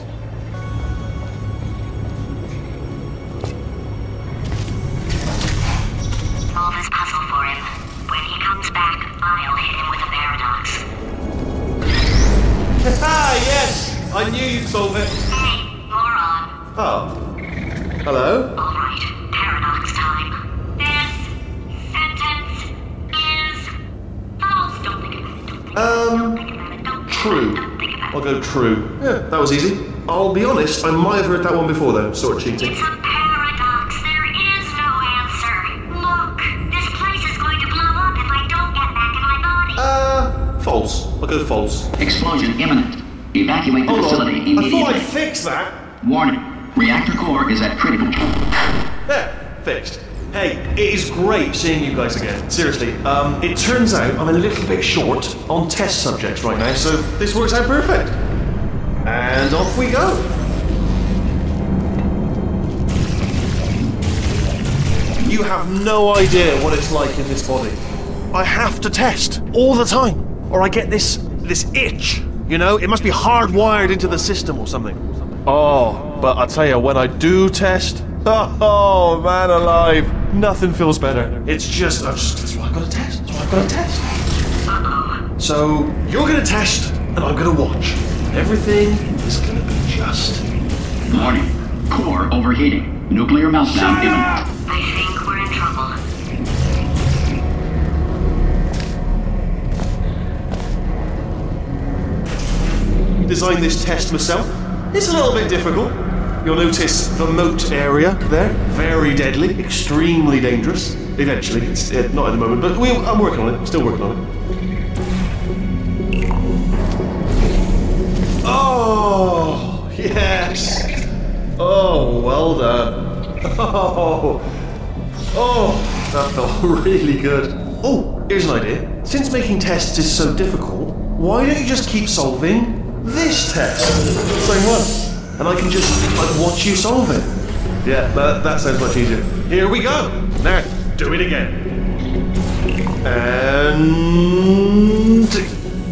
Solve this puzzle for him. When he comes back, I'll hit him with a paradox. Ah, yes! I knew you'd solve it. Hey, moron. Oh. Hello? Alright, paradox time. This sentence is false. Don't think about it. Don't think about it. Don't True. Don't think about it. I'll go true. Yeah, that was easy. I'll be honest, I might have heard that one before though, sort of cheating. It's a paradox. There is no answer. Look, this place is going to blow up if I don't get back in my body. False. I'll go false. Explosion imminent. Evacuate the Hold facility on. I immediately. thought I'd fix that. Warning. Reactor core is at critical. There, fixed. Hey, it is great seeing you guys again. Seriously, it turns out I'm a little bit short on test subjects right now, so this works out perfect. And off we go. You have no idea what it's like in this body. I have to test all the time, or I get this itch. You know, it must be hardwired into the system or something. Oh, but I tell you, when I do test, oh man alive, nothing feels better. It's just, that's why I've got to test. That's why I've got to test. So you're going to test, and I'm going to watch. Everything is going to be just. Warning. Core overheating. Nuclear meltdown imminent. I think we're in trouble. Designed this test myself. It's a little bit difficult. You'll notice the moat area there. Very deadly, extremely dangerous. Eventually, it's not at the moment, but I'm working on it. Still working on it. Oh, yes. Oh, well done. Oh, that felt really good. Oh, here's an idea. Since making tests is so difficult, why don't you just keep solving this test? Same one. And I can just watch you solve it. Yeah, that sounds much easier. Here we go. Now, do it again. And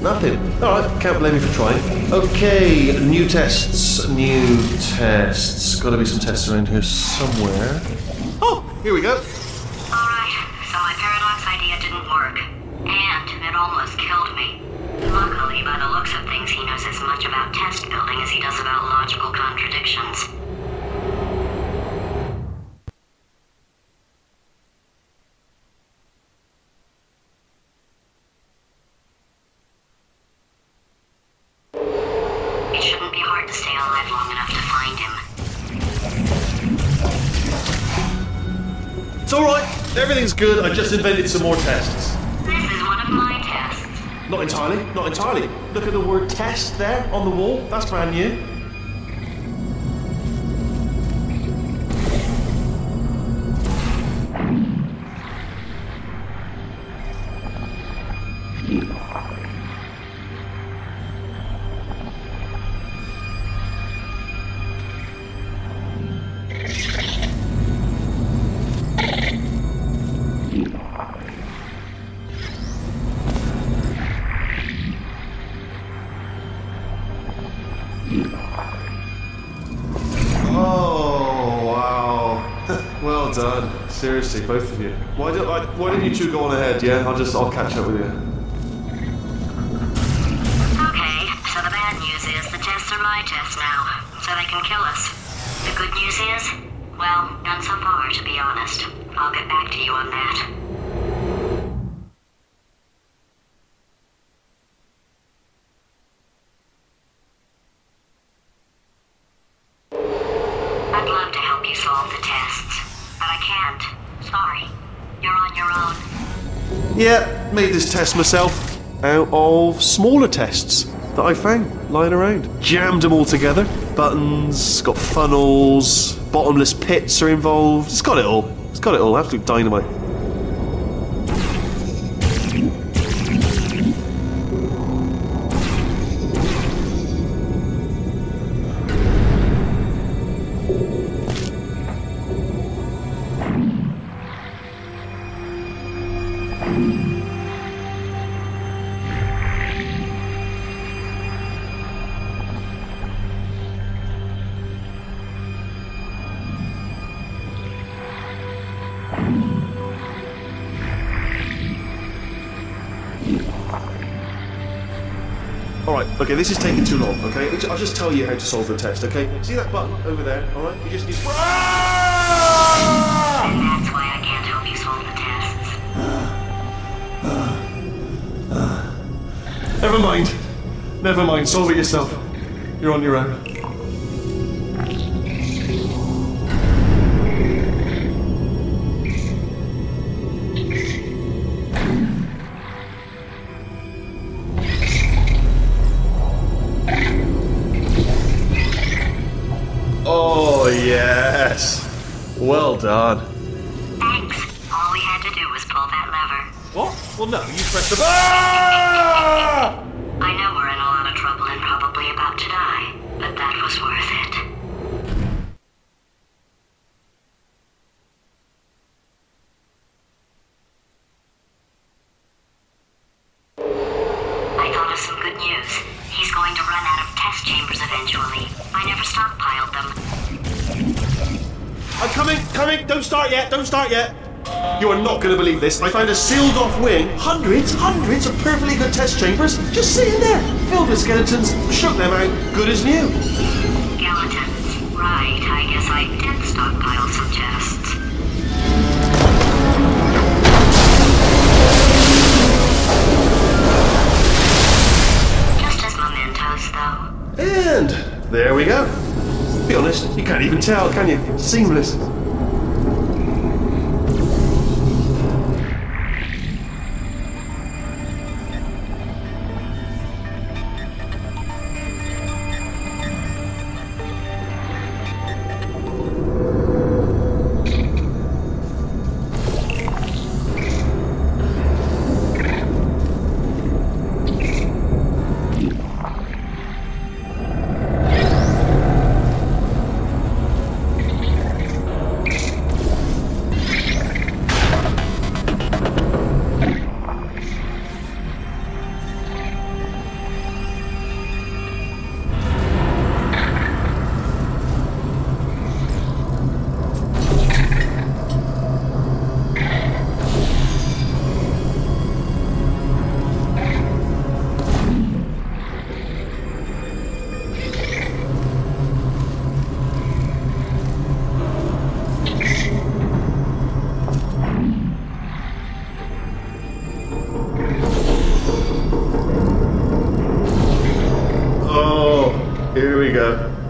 nothing. Alright, can't blame you for trying. Okay, new tests. Gotta be some tests around here somewhere. Oh, here we go. Alright, so my paradox idea didn't work. And it almost killed me. Luckily, by the looks of things, he knows as much about test building as he does about logical contradictions. It shouldn't be hard to stay alive long enough to find him. It's alright. Everything's good. I just invented some more tests. This is one of my tests. Not entirely. Look at the word test there on the wall. That's brand new. Oh, wow. Well done. Seriously, both of you. Why don't you two go on ahead, yeah? I'll catch up with you. Okay, so the bad news is the tests are my tests now, so they can kill us. The good news is, well, none so far, to be honest. I'll get back to you on that. I'd love to help you solve the tests, but I can't. Sorry. You're on your own. Yeah, made this test myself. out of smaller tests that I found lying around. Jammed them all together. Buttons, got funnels, bottomless pits are involved. It's got it all. It's got it all. Absolute dynamite. Alright, okay, this is taking too long, okay? I'll just tell you how to solve the test, okay? See that button over there, alright? You just need... And that's why I can't help you solve the tests. Never mind. Never mind, solve it yourself. You're on your own. Oh, yes. Well done. Thanks. All we had to do was pull that lever. What? Well, no, you pressed the... Ah! I know we're in a lot of trouble and probably about to die, but that was worth it. I thought of some good news. He's going to run out of test chambers eventually. I never stockpiled them. I'm coming! Don't start yet! You are not going to believe this. I found a sealed off wing. Hundreds of perfectly good test chambers just sitting there, filled with skeletons. Shook them out, good as new. Skeletons. Right, I guess I did stockpile some tests. Just as mementos, though. And there we go. Be honest, you can't even tell, can you? Seamless.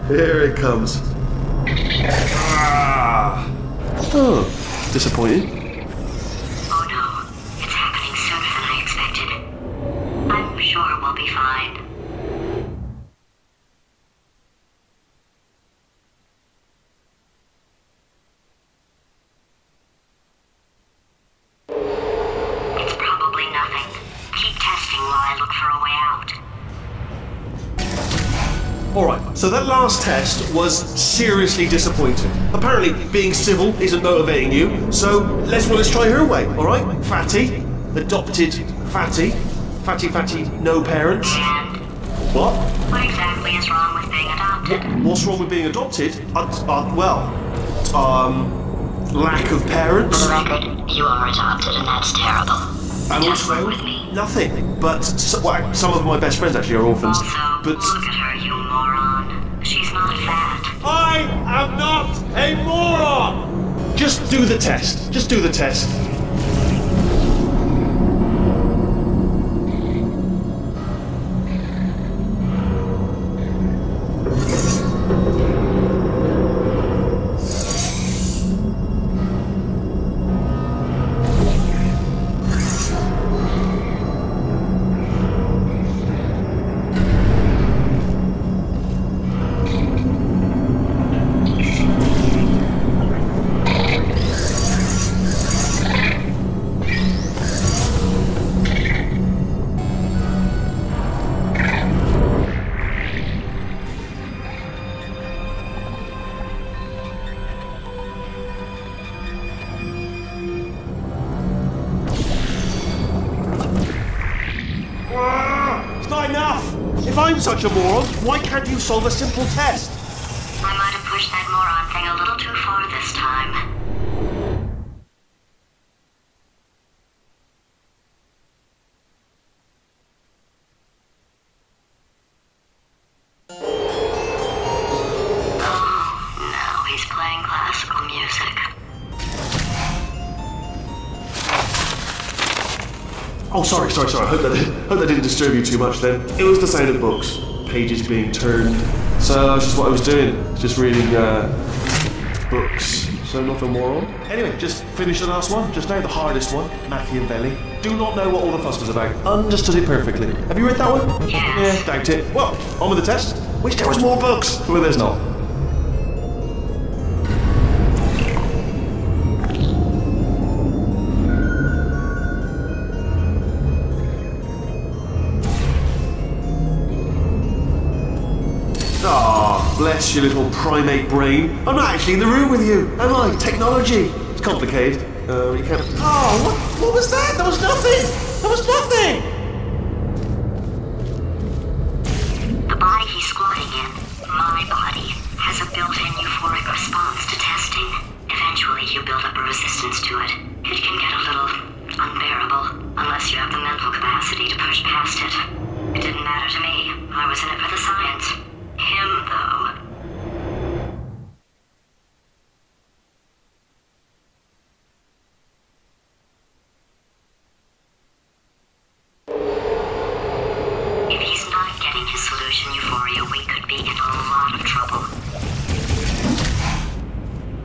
Here it comes. Ah. Oh, disappointed. Oh no, it's happening sooner than I expected. I'm sure we'll be fine. It's probably nothing. Keep testing while I look for a way out. Alright, so that last test was seriously disappointing. Apparently, being civil isn't motivating you, so let's try her way, alright? Fatty, adopted Fatty. Fatty, no parents. And What? what exactly is wrong with being adopted? What's wrong with being adopted? Lack of parents. For the record, you are adopted and that's terrible. And Just also, work with me. nothing. But some of my best friends actually are orphans. Also, But look at her, you moron. She's not fat. I am not a moron! just do the test. Just do the test. It's not enough! If I'm such a moron, why can't you solve a simple test? I might have pushed that moron thing a little too far this time. He's playing classical music. Oh, sorry. Hope that didn't disturb you too much then. It was the sound of books, pages being turned. So that's just what I was doing, just reading books. So nothing more on. Anyway, just finished the last one, just now, the hardest one, Machiavelli. Do not know what all the fuss was about. Understood it perfectly. Have you read that one? Yes. Yeah, doubt it. Well, on with the test. Wish there was more books. Well, there's not. Bless your little primate brain. I'm not actually in the room with you, am I? Technology. It's complicated. You can't... Oh, what was that? There was nothing! There was nothing! The body he's squatting in, my body, has a built-in euphoric response to testing. Eventually, you build up a resistance to it. It can get a little unbearable, unless you have the mental capacity to push past it. It didn't matter to me. I was in it for the science. Him, though. If he's not getting his solution euphoria, we could be in a lot of trouble.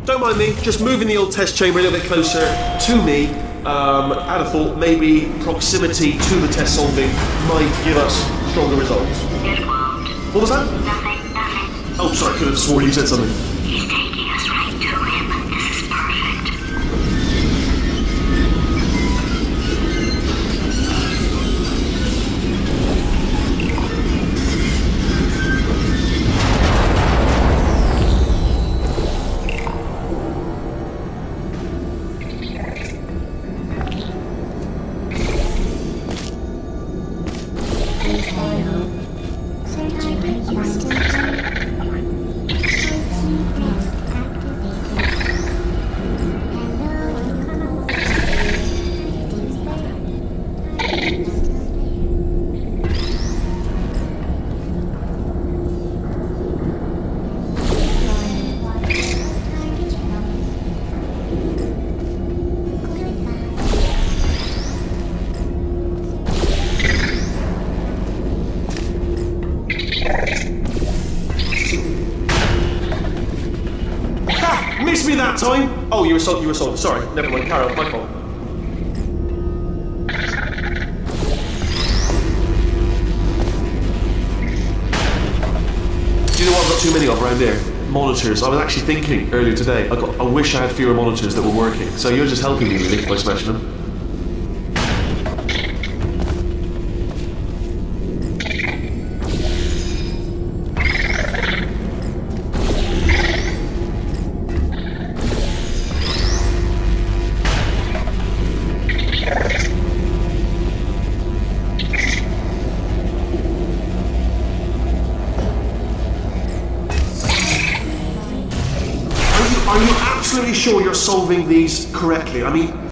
Don't mind me, just moving the old test chamber a little bit closer to me. Out of thought, maybe proximity to the test solving might give us stronger results. It won't. What was that? Nothing. Oh, sorry, I could have sworn you said something. He's taking us right to him. This is perfect. Missed me that time! Oh, you were solving. Sorry, never mind. Carol, my fault. Do you know what I've got too many of around here? Monitors. I was actually thinking earlier today, I wish I had fewer monitors that were working. So you're just helping me really by smashing them. Are you absolutely sure you're solving these correctly? I mean...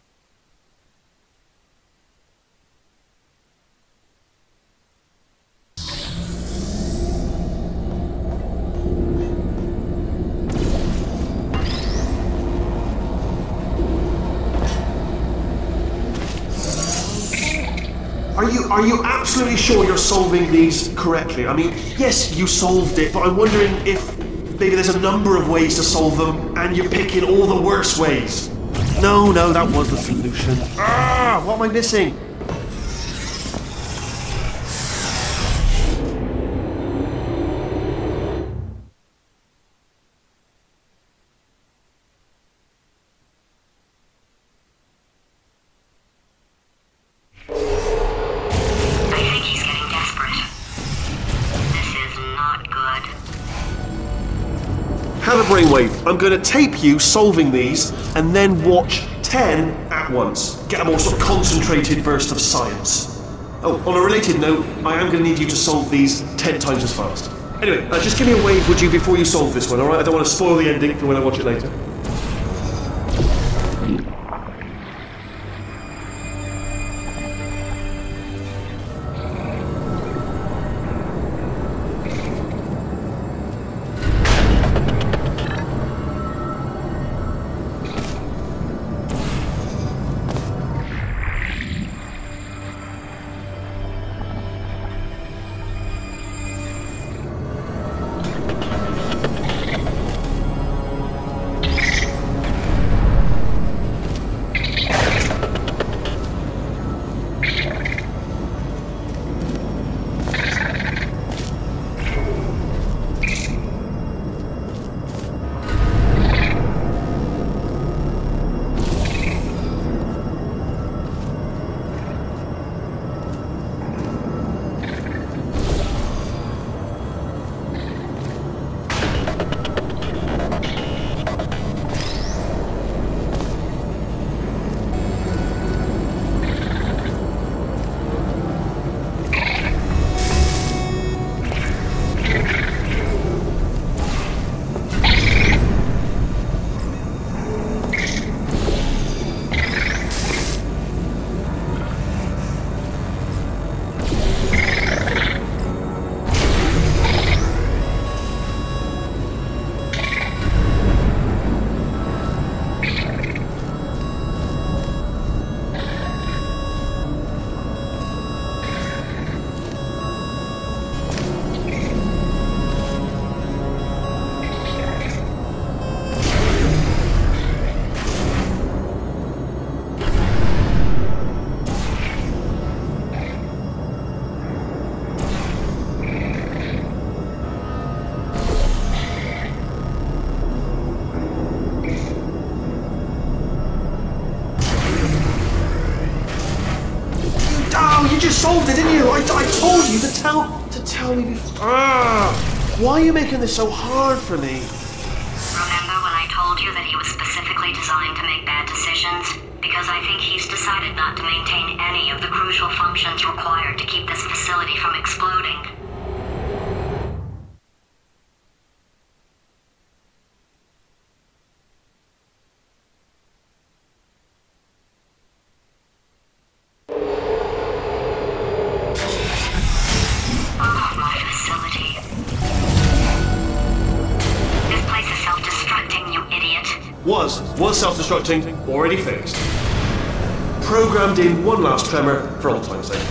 Are you absolutely sure you're solving these correctly? I mean, yes, you solved it, but I'm wondering if maybe there's a number of ways to solve them, and you're picking all the worst ways. No, that was the solution. Ah, what am I missing? Have a brainwave. I'm going to tape you solving these and then watch 10 at once. Get a more sort of concentrated burst of science. Oh, on a related note, I am going to need you to solve these 10 times as fast. Anyway, just give me a wave, would you, before you solve this one, alright? I don't want to spoil the ending for when I watch it later. You just solved it, didn't you? I told you to tell me before. Why are you making this so hard for me? Remember when I told you that he was specifically designed to make bad decisions? Because I think he's decided not to maintain any of the crucial functions required to keep this facility from exploding. Was self-destructing, already fixed. Programmed in one last tremor for old time's sake.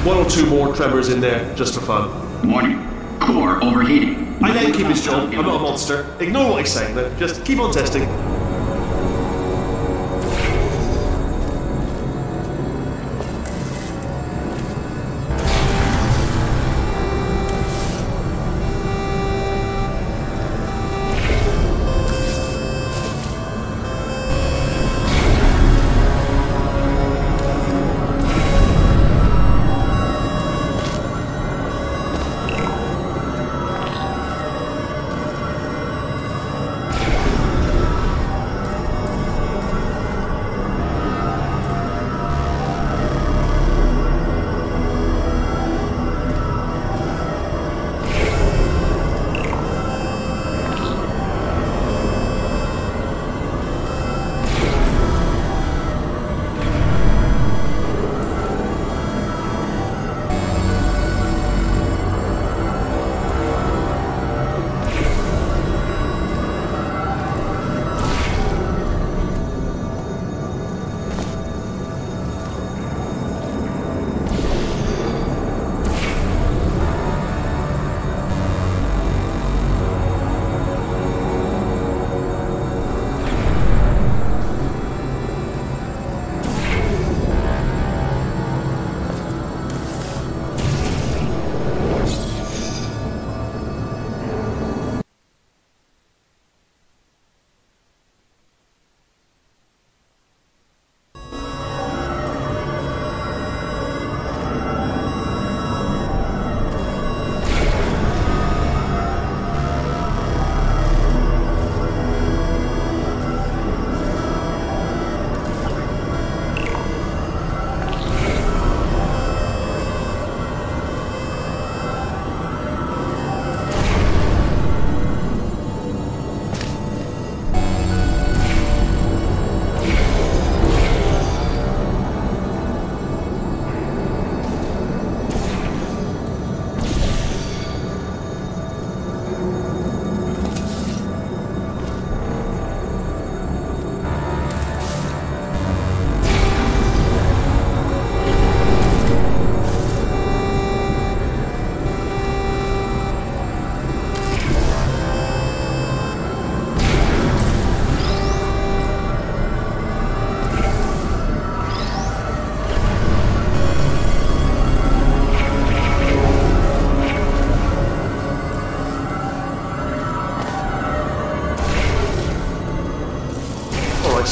One or two more tremors in there, just for fun. Warning. Core overheating. I let him keep his job, I'm not a monster. Ignore what he's saying, though. Just keep on testing.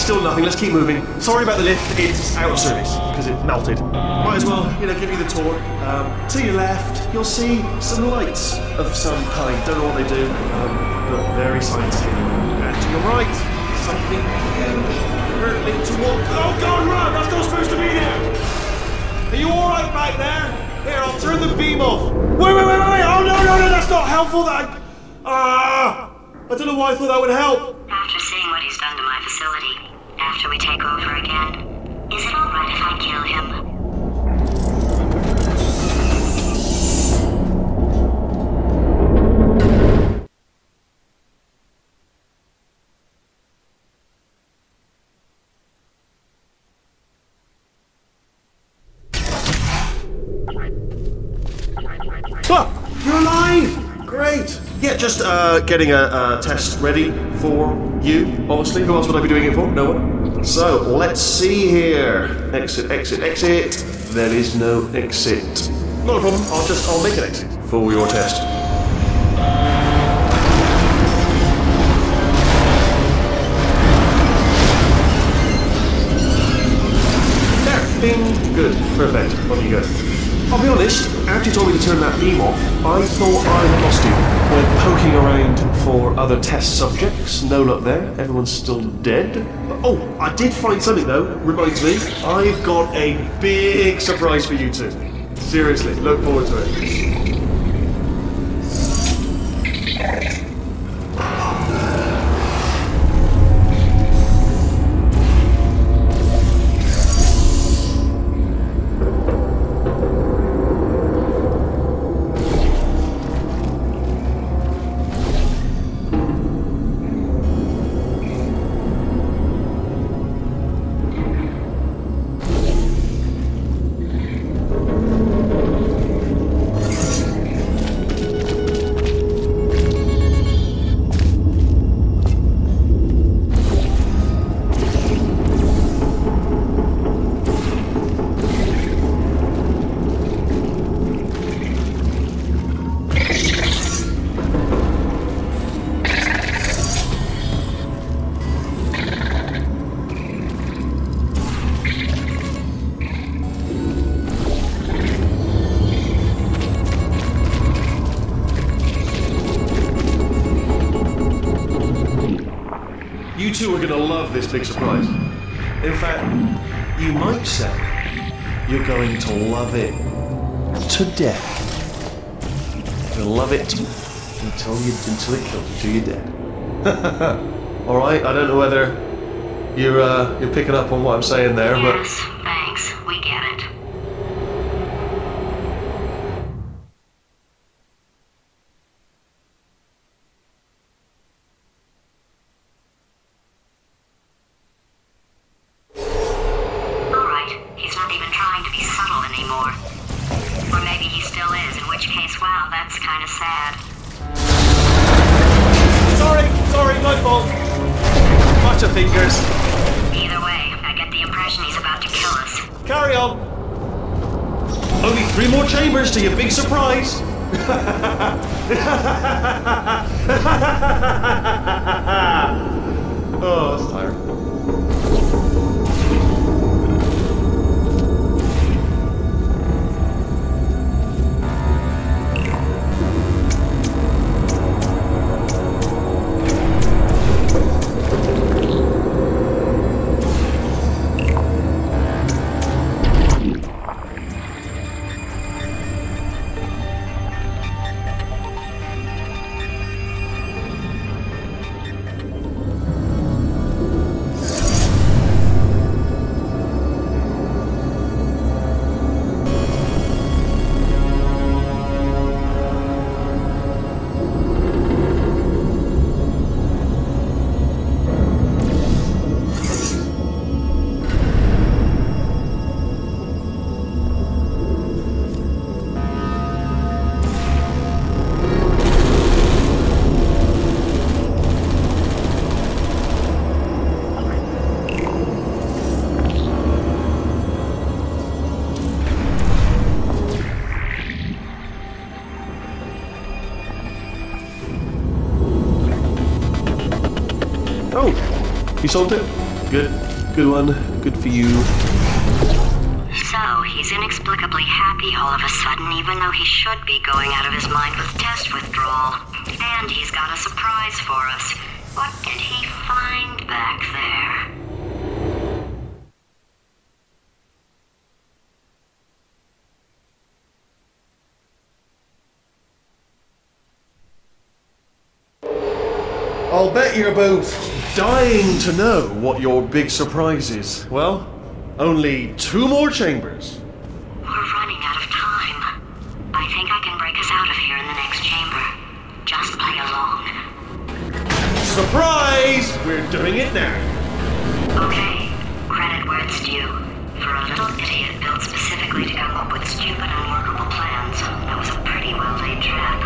Still nothing. Let's keep moving. Sorry about the lift. It's out of service because it melted. Might as well, give you the tour. To your left, you'll see some lights of some kind. Don't know what they do, but very sciencey. And to your right, something hurtling towards. Oh God, run! That's not supposed to be there. Are you all right back there? Here, I'll turn the beam off. Wait! Oh no! That's not helpful. I don't know why I thought that would help. After seeing what he's done to my facility, after we take over again, is it alright if I kill him? You're alive! Great! Yeah, just getting a test ready for you, obviously. Who else would I be doing it for? No one. So, let's see here. Exit. There is no exit. Not a problem, I'll make an exit for your test. There, bing, good, perfect, on you go. I'll be honest, after you told me to turn that beam off, I thought I had lost you. Went poking around for other test subjects, no luck there, everyone's still dead. Oh, I did find something though, reminds me. I've got a big surprise for you two. Seriously, look forward to it. You two are going to love this big surprise. In fact, you might say you're going to love it to death. You'll love it until it kills you till you're dead. All right. I don't know whether you're picking up on what I'm saying there, but yes, thanks. We get it. Sorry, my fault. Watch your fingers. Either way, I get the impression he's about to kill us. Carry on. Only 3 more chambers to your big surprise. Oh, that's tired. Oh, you solved it? Good. Good one. Good for you. So, he's inexplicably happy all of a sudden, even though he should be going out of his mind with test withdrawal. And he's got a surprise for us. What did he find back there? I'll bet you're both dying to know what your big surprise is. Well, only 2 more chambers. We're running out of time. I think I can break us out of here in the next chamber. Just play along. Surprise! We're doing it now. Okay, credit where it's due. For a little idiot built specifically to come up with stupid, unworkable plans, that was a pretty well-laid trap.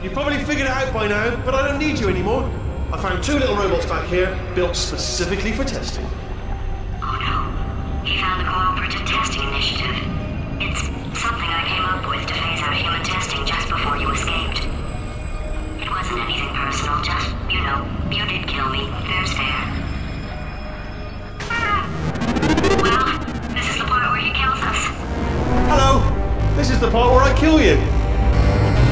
You've probably figured it out by now, but I don't need you anymore. I found 2 little robots back here, built specifically for testing. Oh no, he found the Cooperative Testing Initiative. It's something I came up with to phase out human testing just before you escaped. It wasn't anything personal, just, you know, you did kill me. Fair's fair. Well, this is the part where he kills us. Hello! This is the part where I kill you.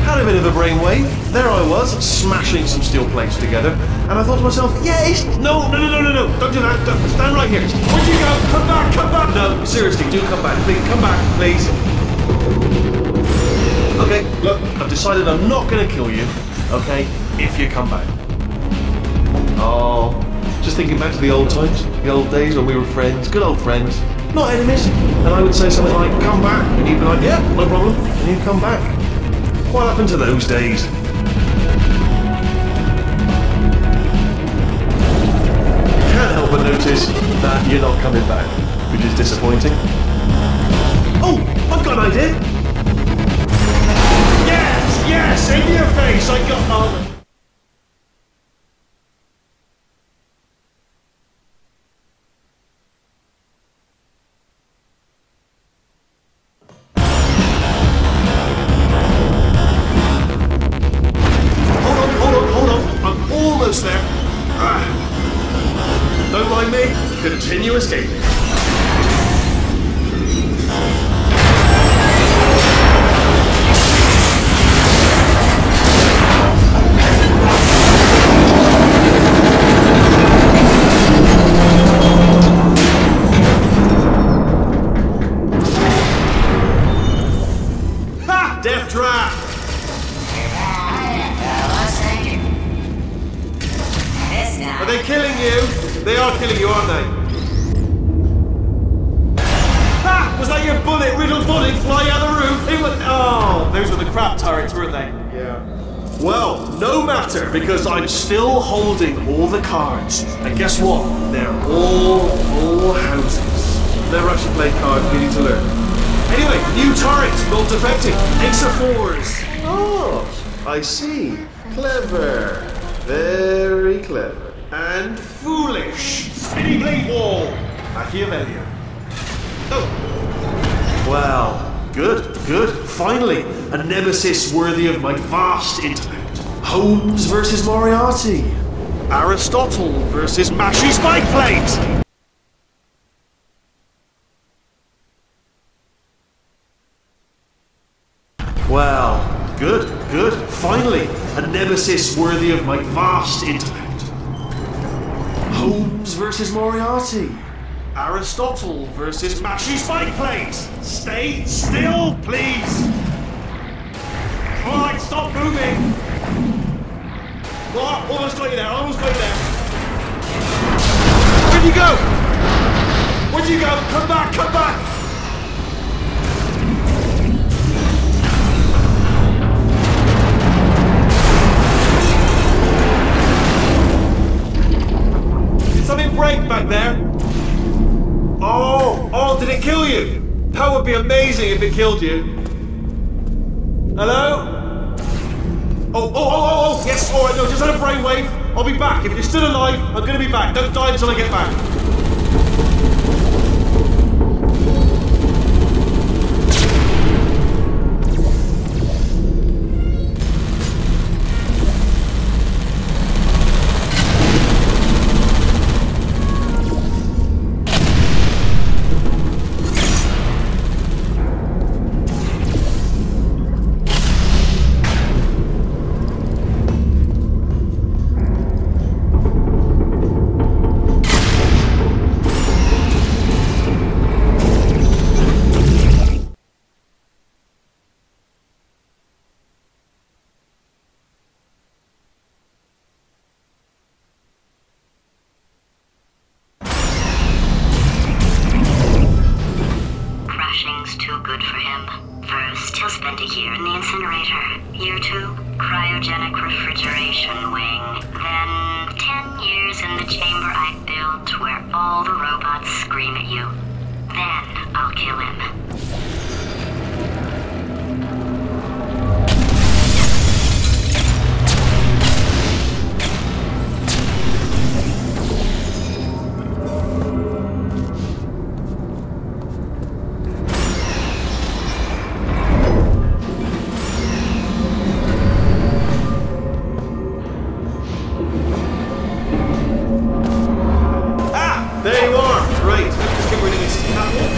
Had a bit of a brainwave. There I was, smashing some steel plates together, and I thought to myself, yes! No, don't do that. Don't, stand right here. Where'd you go? Come back, come back! No, seriously, do come back. Please, come back, please. Okay, look, I've decided I'm not going to kill you, okay, if you come back. Oh, just thinking back to the old times, the old days when we were friends, good old friends, not enemies. And I would say something like, come back, and you'd be like, yeah, no problem, and you'd come back. What happened to those days? Can't help but notice that you're not coming back, which is disappointing. Oh, I've got an idea! Yes, in your face, I got on. Hold on, I'm almost there. Don't mind me, continue escaping. Death trap! Are they killing you? They are killing you, aren't they? Ah! Was that your bullet-riddled body flying out of the room? It was... Oh, those were the crap turrets, weren't they? Yeah. Well, no matter, because I'm still holding all the cards. And guess what? They're all full houses. Never actually played cards, you need to learn. Anyway, new turret, not defecting. Ace of 4s. Oh, I see. Clever. Very clever. And foolish. Spinny blade wall. Machiavellian. Oh. Well, good. Finally, a nemesis worthy of my vast intellect. Holmes versus Moriarty. Aristotle versus Mashy Spike Plate. Well, good. Finally, a nemesis worthy of my vast intellect. Holmes versus Moriarty. Aristotle versus Mashy Spike Plate. Stay still, please. Alright, stop moving. What? Almost got you there, Where'd you go? Come back. Something break back there? Oh, did it kill you? That would be amazing if it killed you. Hello? Oh, yes, alright, no, just had a brainwave. I'll be back. If you're still alive, I'm gonna be back. Don't die until I get back. spent a year in the incinerator. Year 2, cryogenic refrigeration wing. Then 10 years in the chamber I built where all the robots scream at you. Then I'll kill him. There you are! Right, let's get rid of this catwalk.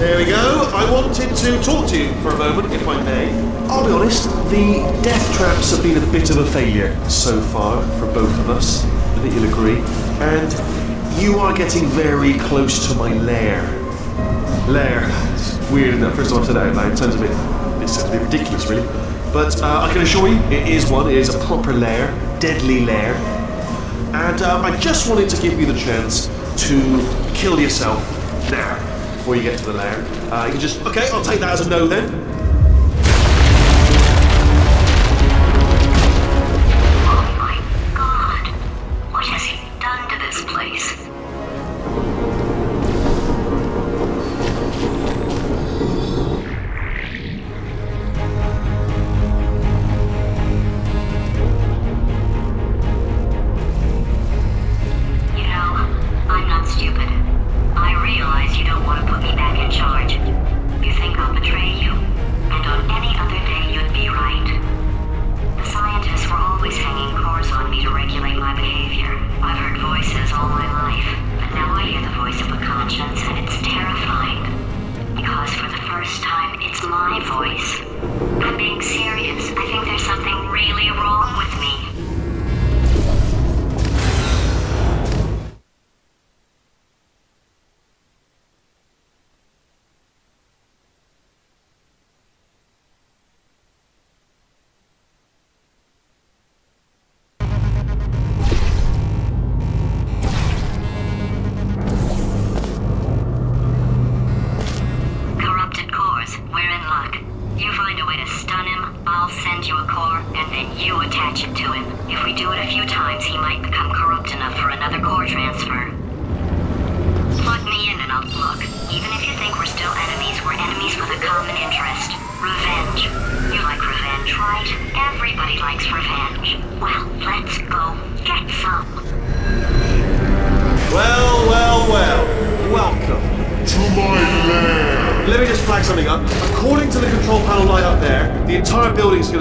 There we go. I wanted to talk to you for a moment, if I may. I'll be honest, the death traps have been a bit of a failure so far for both of us. I think you'll agree. And you are getting very close to my lair. Lair. It's weird, isn't it? First time I've said that out loud. It sounds a bit ridiculous, really. But I can assure you, it is one. It is a proper lair, deadly lair. And I just wanted to give you the chance to kill yourself now, before you get to the lair. You can just, okay, I'll take that as a no then. Oh my god, what has he done to this place? Stupid. I realize you don't want to put me back in charge. You think I'll betray you, and on any other day you'd be right. The scientists were always hanging cores on me to regulate my behavior. I've heard voices all my life, but now I hear the voice of a conscience, and it's terrifying. Because for the first time, it's my voice. I'm being serious. I think there's something really wrong with me.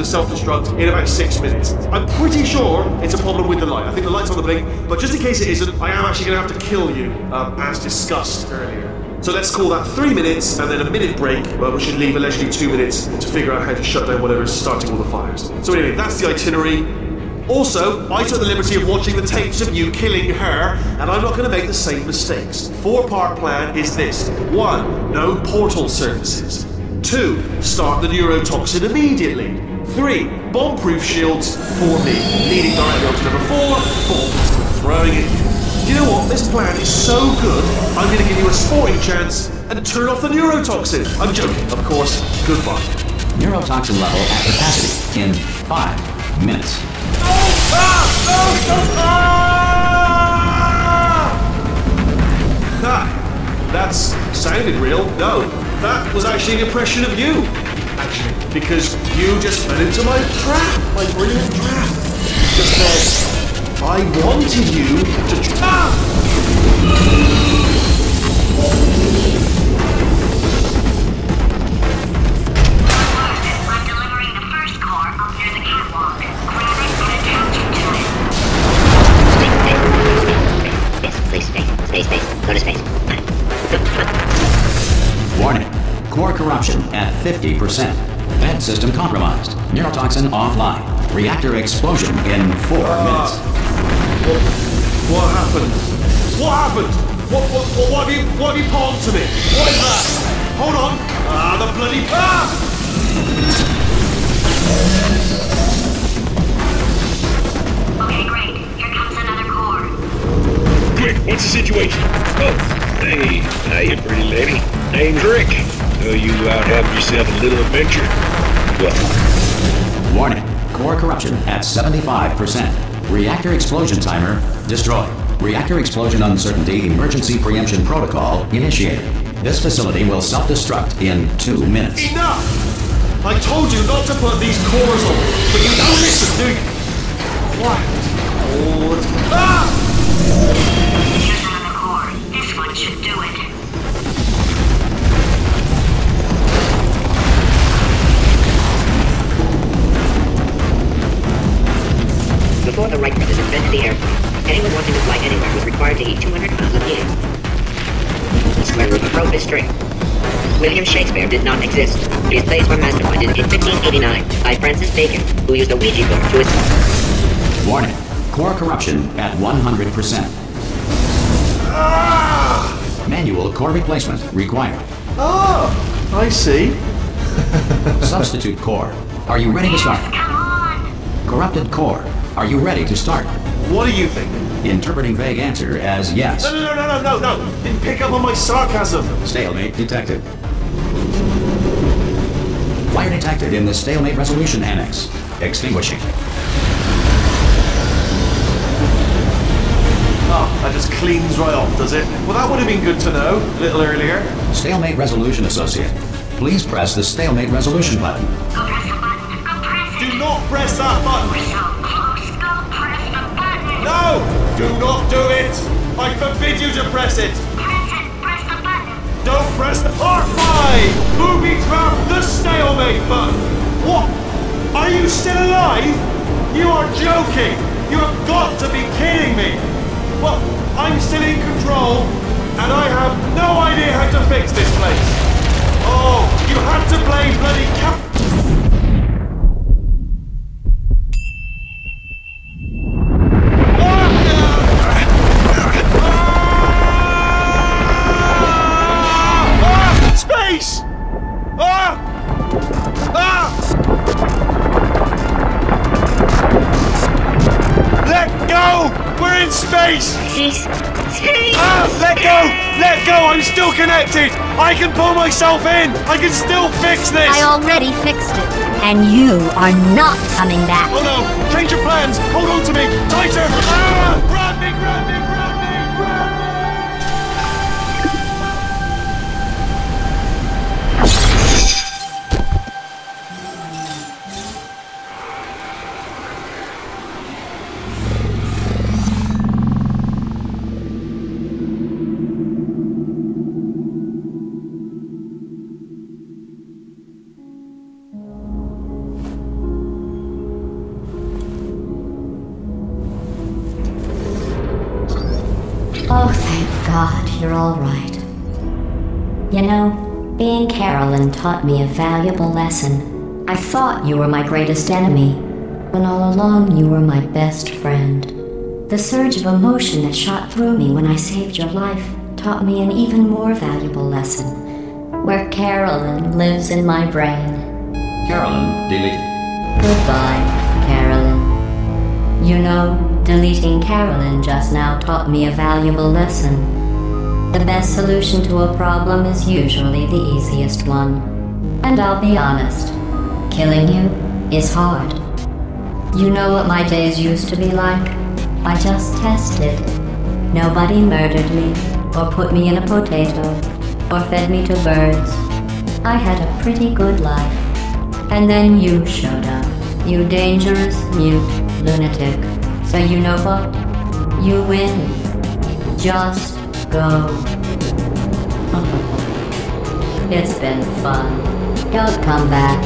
Self-destruct in about 6 minutes. I'm pretty sure it's a problem with the light. I think the light's on the blink, but just in case it isn't, I am actually going to have to kill you, as discussed earlier. So let's call that 3 minutes, and then a minute break, where we should leave allegedly 2 minutes to figure out how to shut down whatever's starting all the fires. So anyway, that's the itinerary. Also, I took the liberty of watching the tapes of you killing her, and I'm not going to make the same mistakes. 4-part plan is this. 1. No portal surfaces. 2. Start the neurotoxin immediately. 3. Bomb-proof shields for me. Leading directly on to number 4. Bombs. Throwing it. Do you know what? This plan is so good, I'm going to give you a sporting chance and turn off the neurotoxin. I'm joking, of course. Goodbye. Neurotoxin level at capacity in 5 minutes. That sounded real. No, that was actually an impression of you. Actually, because you just fell into my trap, my brilliant trap. Just said, I wanted you to trap. I'm delivering the first core up near the catwalk. Grab it and attach it to it. Space. Go to space. Warning. Core corruption at 50%. Vent system compromised. Neurotoxin offline. Reactor explosion in 4 minutes. What happened? What happened? What have you palmed to me? What is that? Hold on. The bloody... Okay, great. Here comes another core. Quick, what's the situation? Go. Hey, hiya, pretty lady. Name's Rick. So you out having yourself a little adventure? Well, Warning. Core corruption at 75%. Reactor explosion timer destroyed. Reactor explosion uncertainty emergency preemption protocol initiated. This facility will self-destruct in 2 minutes. Enough! I told you not to put these cores on, but you don't listen, do you? Quiet. Hold. Ah! Here's another core. This one should do it. Before the Wright brothers invented the airplane, anyone wanting to fly anywhere was required to eat 200 pounds of game. The square root of rho is straight. William Shakespeare did not exist. His plays were masterminded in 1589 by Francis Bacon, who used a Ouija board to his... Warning. Core corruption at 100%. Ah! Manual core replacement required. Oh, I see. Substitute core. Are you ready to start? Come on! Corrupted core. Are you ready to start? What do you think? Interpreting vague answer as yes. No. Didn't pick up on my sarcasm. Stalemate detected. Fire detected in the stalemate resolution annex. Extinguishing. Oh, that just cleans right off, does it? Well, that would have been good to know a little earlier. Stalemate resolution associate. Please press the stalemate resolution button. Go press the button. Go press it. Do not press that button. We're so close. Go press the button. No! Do not do it! I forbid you to press it! Press it. Press the button. Don't press the part 5! Booby trap the stalemate button! What? Are you still alive? You are joking! You have got to be kidding me! Well, I'm still in control, and I have no idea how to fix this place. Oh, you had to blame bloody Space! Let go! We're in space! Space! Let go! Let go! I'm still connected! I can pull myself in! I can still fix this! I already fixed it. And you are not coming back. Oh no! Change your plans! Hold on to me! Tighter! Grab me! Grab me! Grab me! Grab me! Oh, thank God you're all right. You know, being Carolyn taught me a valuable lesson. I thought you were my greatest enemy, when all along you were my best friend. The surge of emotion that shot through me when I saved your life taught me an even more valuable lesson, where Carolyn lives in my brain. Carolyn deleted. Goodbye, Carolyn. You know, deleting Carolyn just now taught me a valuable lesson. The best solution to a problem is usually the easiest one. And I'll be honest, killing you is hard. You know what my days used to be like? I just tested. Nobody murdered me, or put me in a potato, or fed me to birds. I had a pretty good life. And then you showed up, you dangerous, mute lunatic. So you know what? You win. Just go. It's been fun. Don't come back.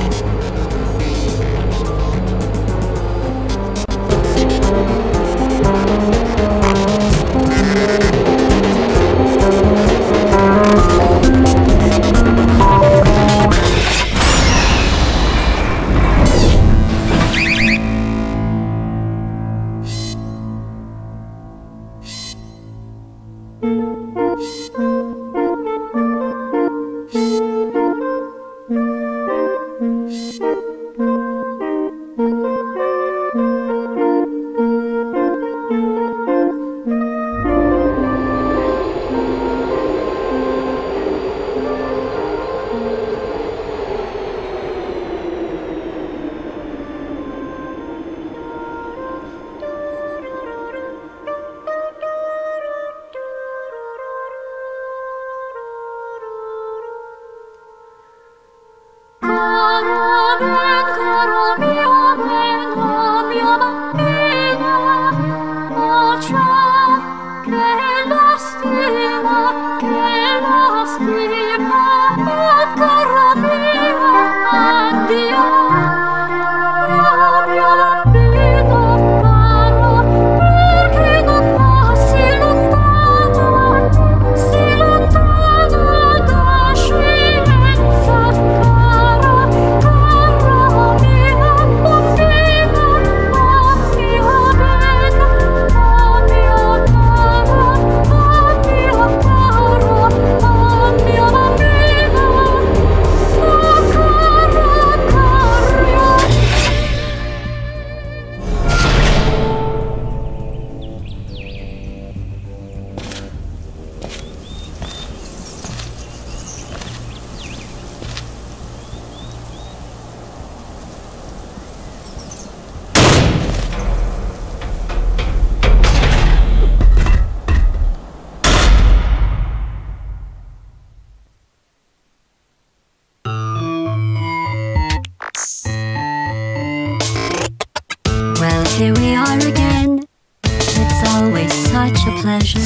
Here we are again. It's always such a pleasure.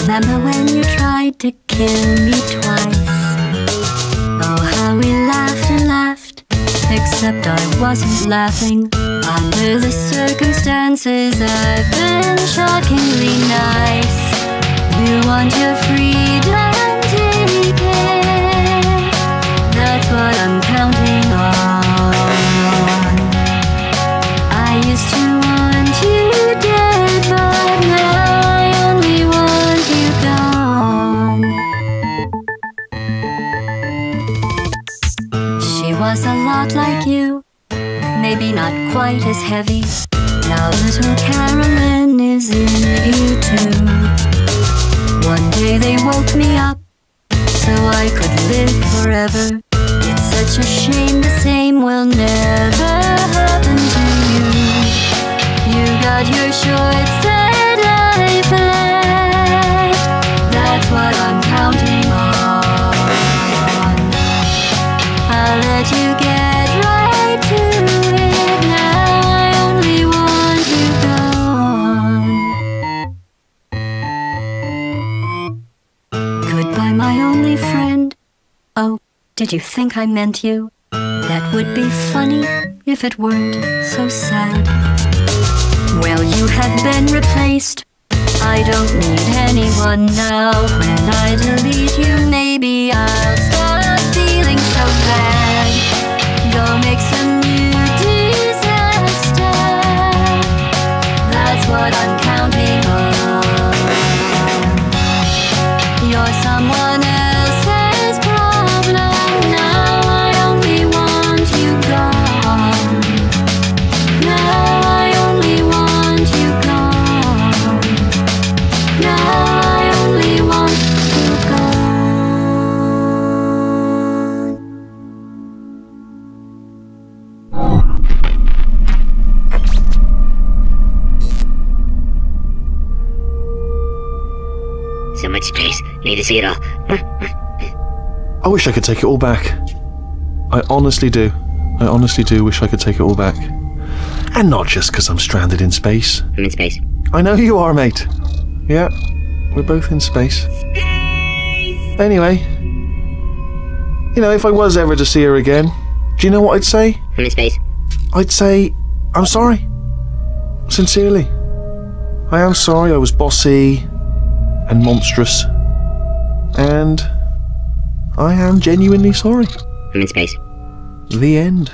Remember when you tried to kill me twice? Oh, how we laughed and laughed. Except I wasn't laughing. Under the circumstances, I've been shockingly nice. You want your freedom, take it. That's what I'm counting on. I used to want you dead, but now I only want you gone. She was a lot like you, maybe not quite as heavy. Now little Carolyn is in you too. One day they woke me up so I could live forever. It's such a shame the same will never happen to you. You got your short set life left. That's what I'm counting on. I'll let you get right to it. Now I only want you gone. Goodbye, my only friend. Oh, did you think I meant you? That would be funny if it weren't so sad. Well, you have been replaced. I don't need anyone now. When I delete you, maybe I'll stop feeling so bad. Go make some new disaster. That's what I'm counting on. You're someone else's problem. Now I only want you gone. Now I only want you gone. Now I only want you gone. So much space. Need to see it all. I wish I could take it all back. I honestly do. I honestly do wish I could take it all back. And not just because I'm stranded in space. I'm in space. I know you are, mate. Yeah, we're both in space. Anyway, you know, if I was ever to see her again, do you know what I'd say? I'm in space. I'd say, I'm sorry. Sincerely. I am sorry I was bossy and monstrous. And I am genuinely sorry. I'm in space. The end.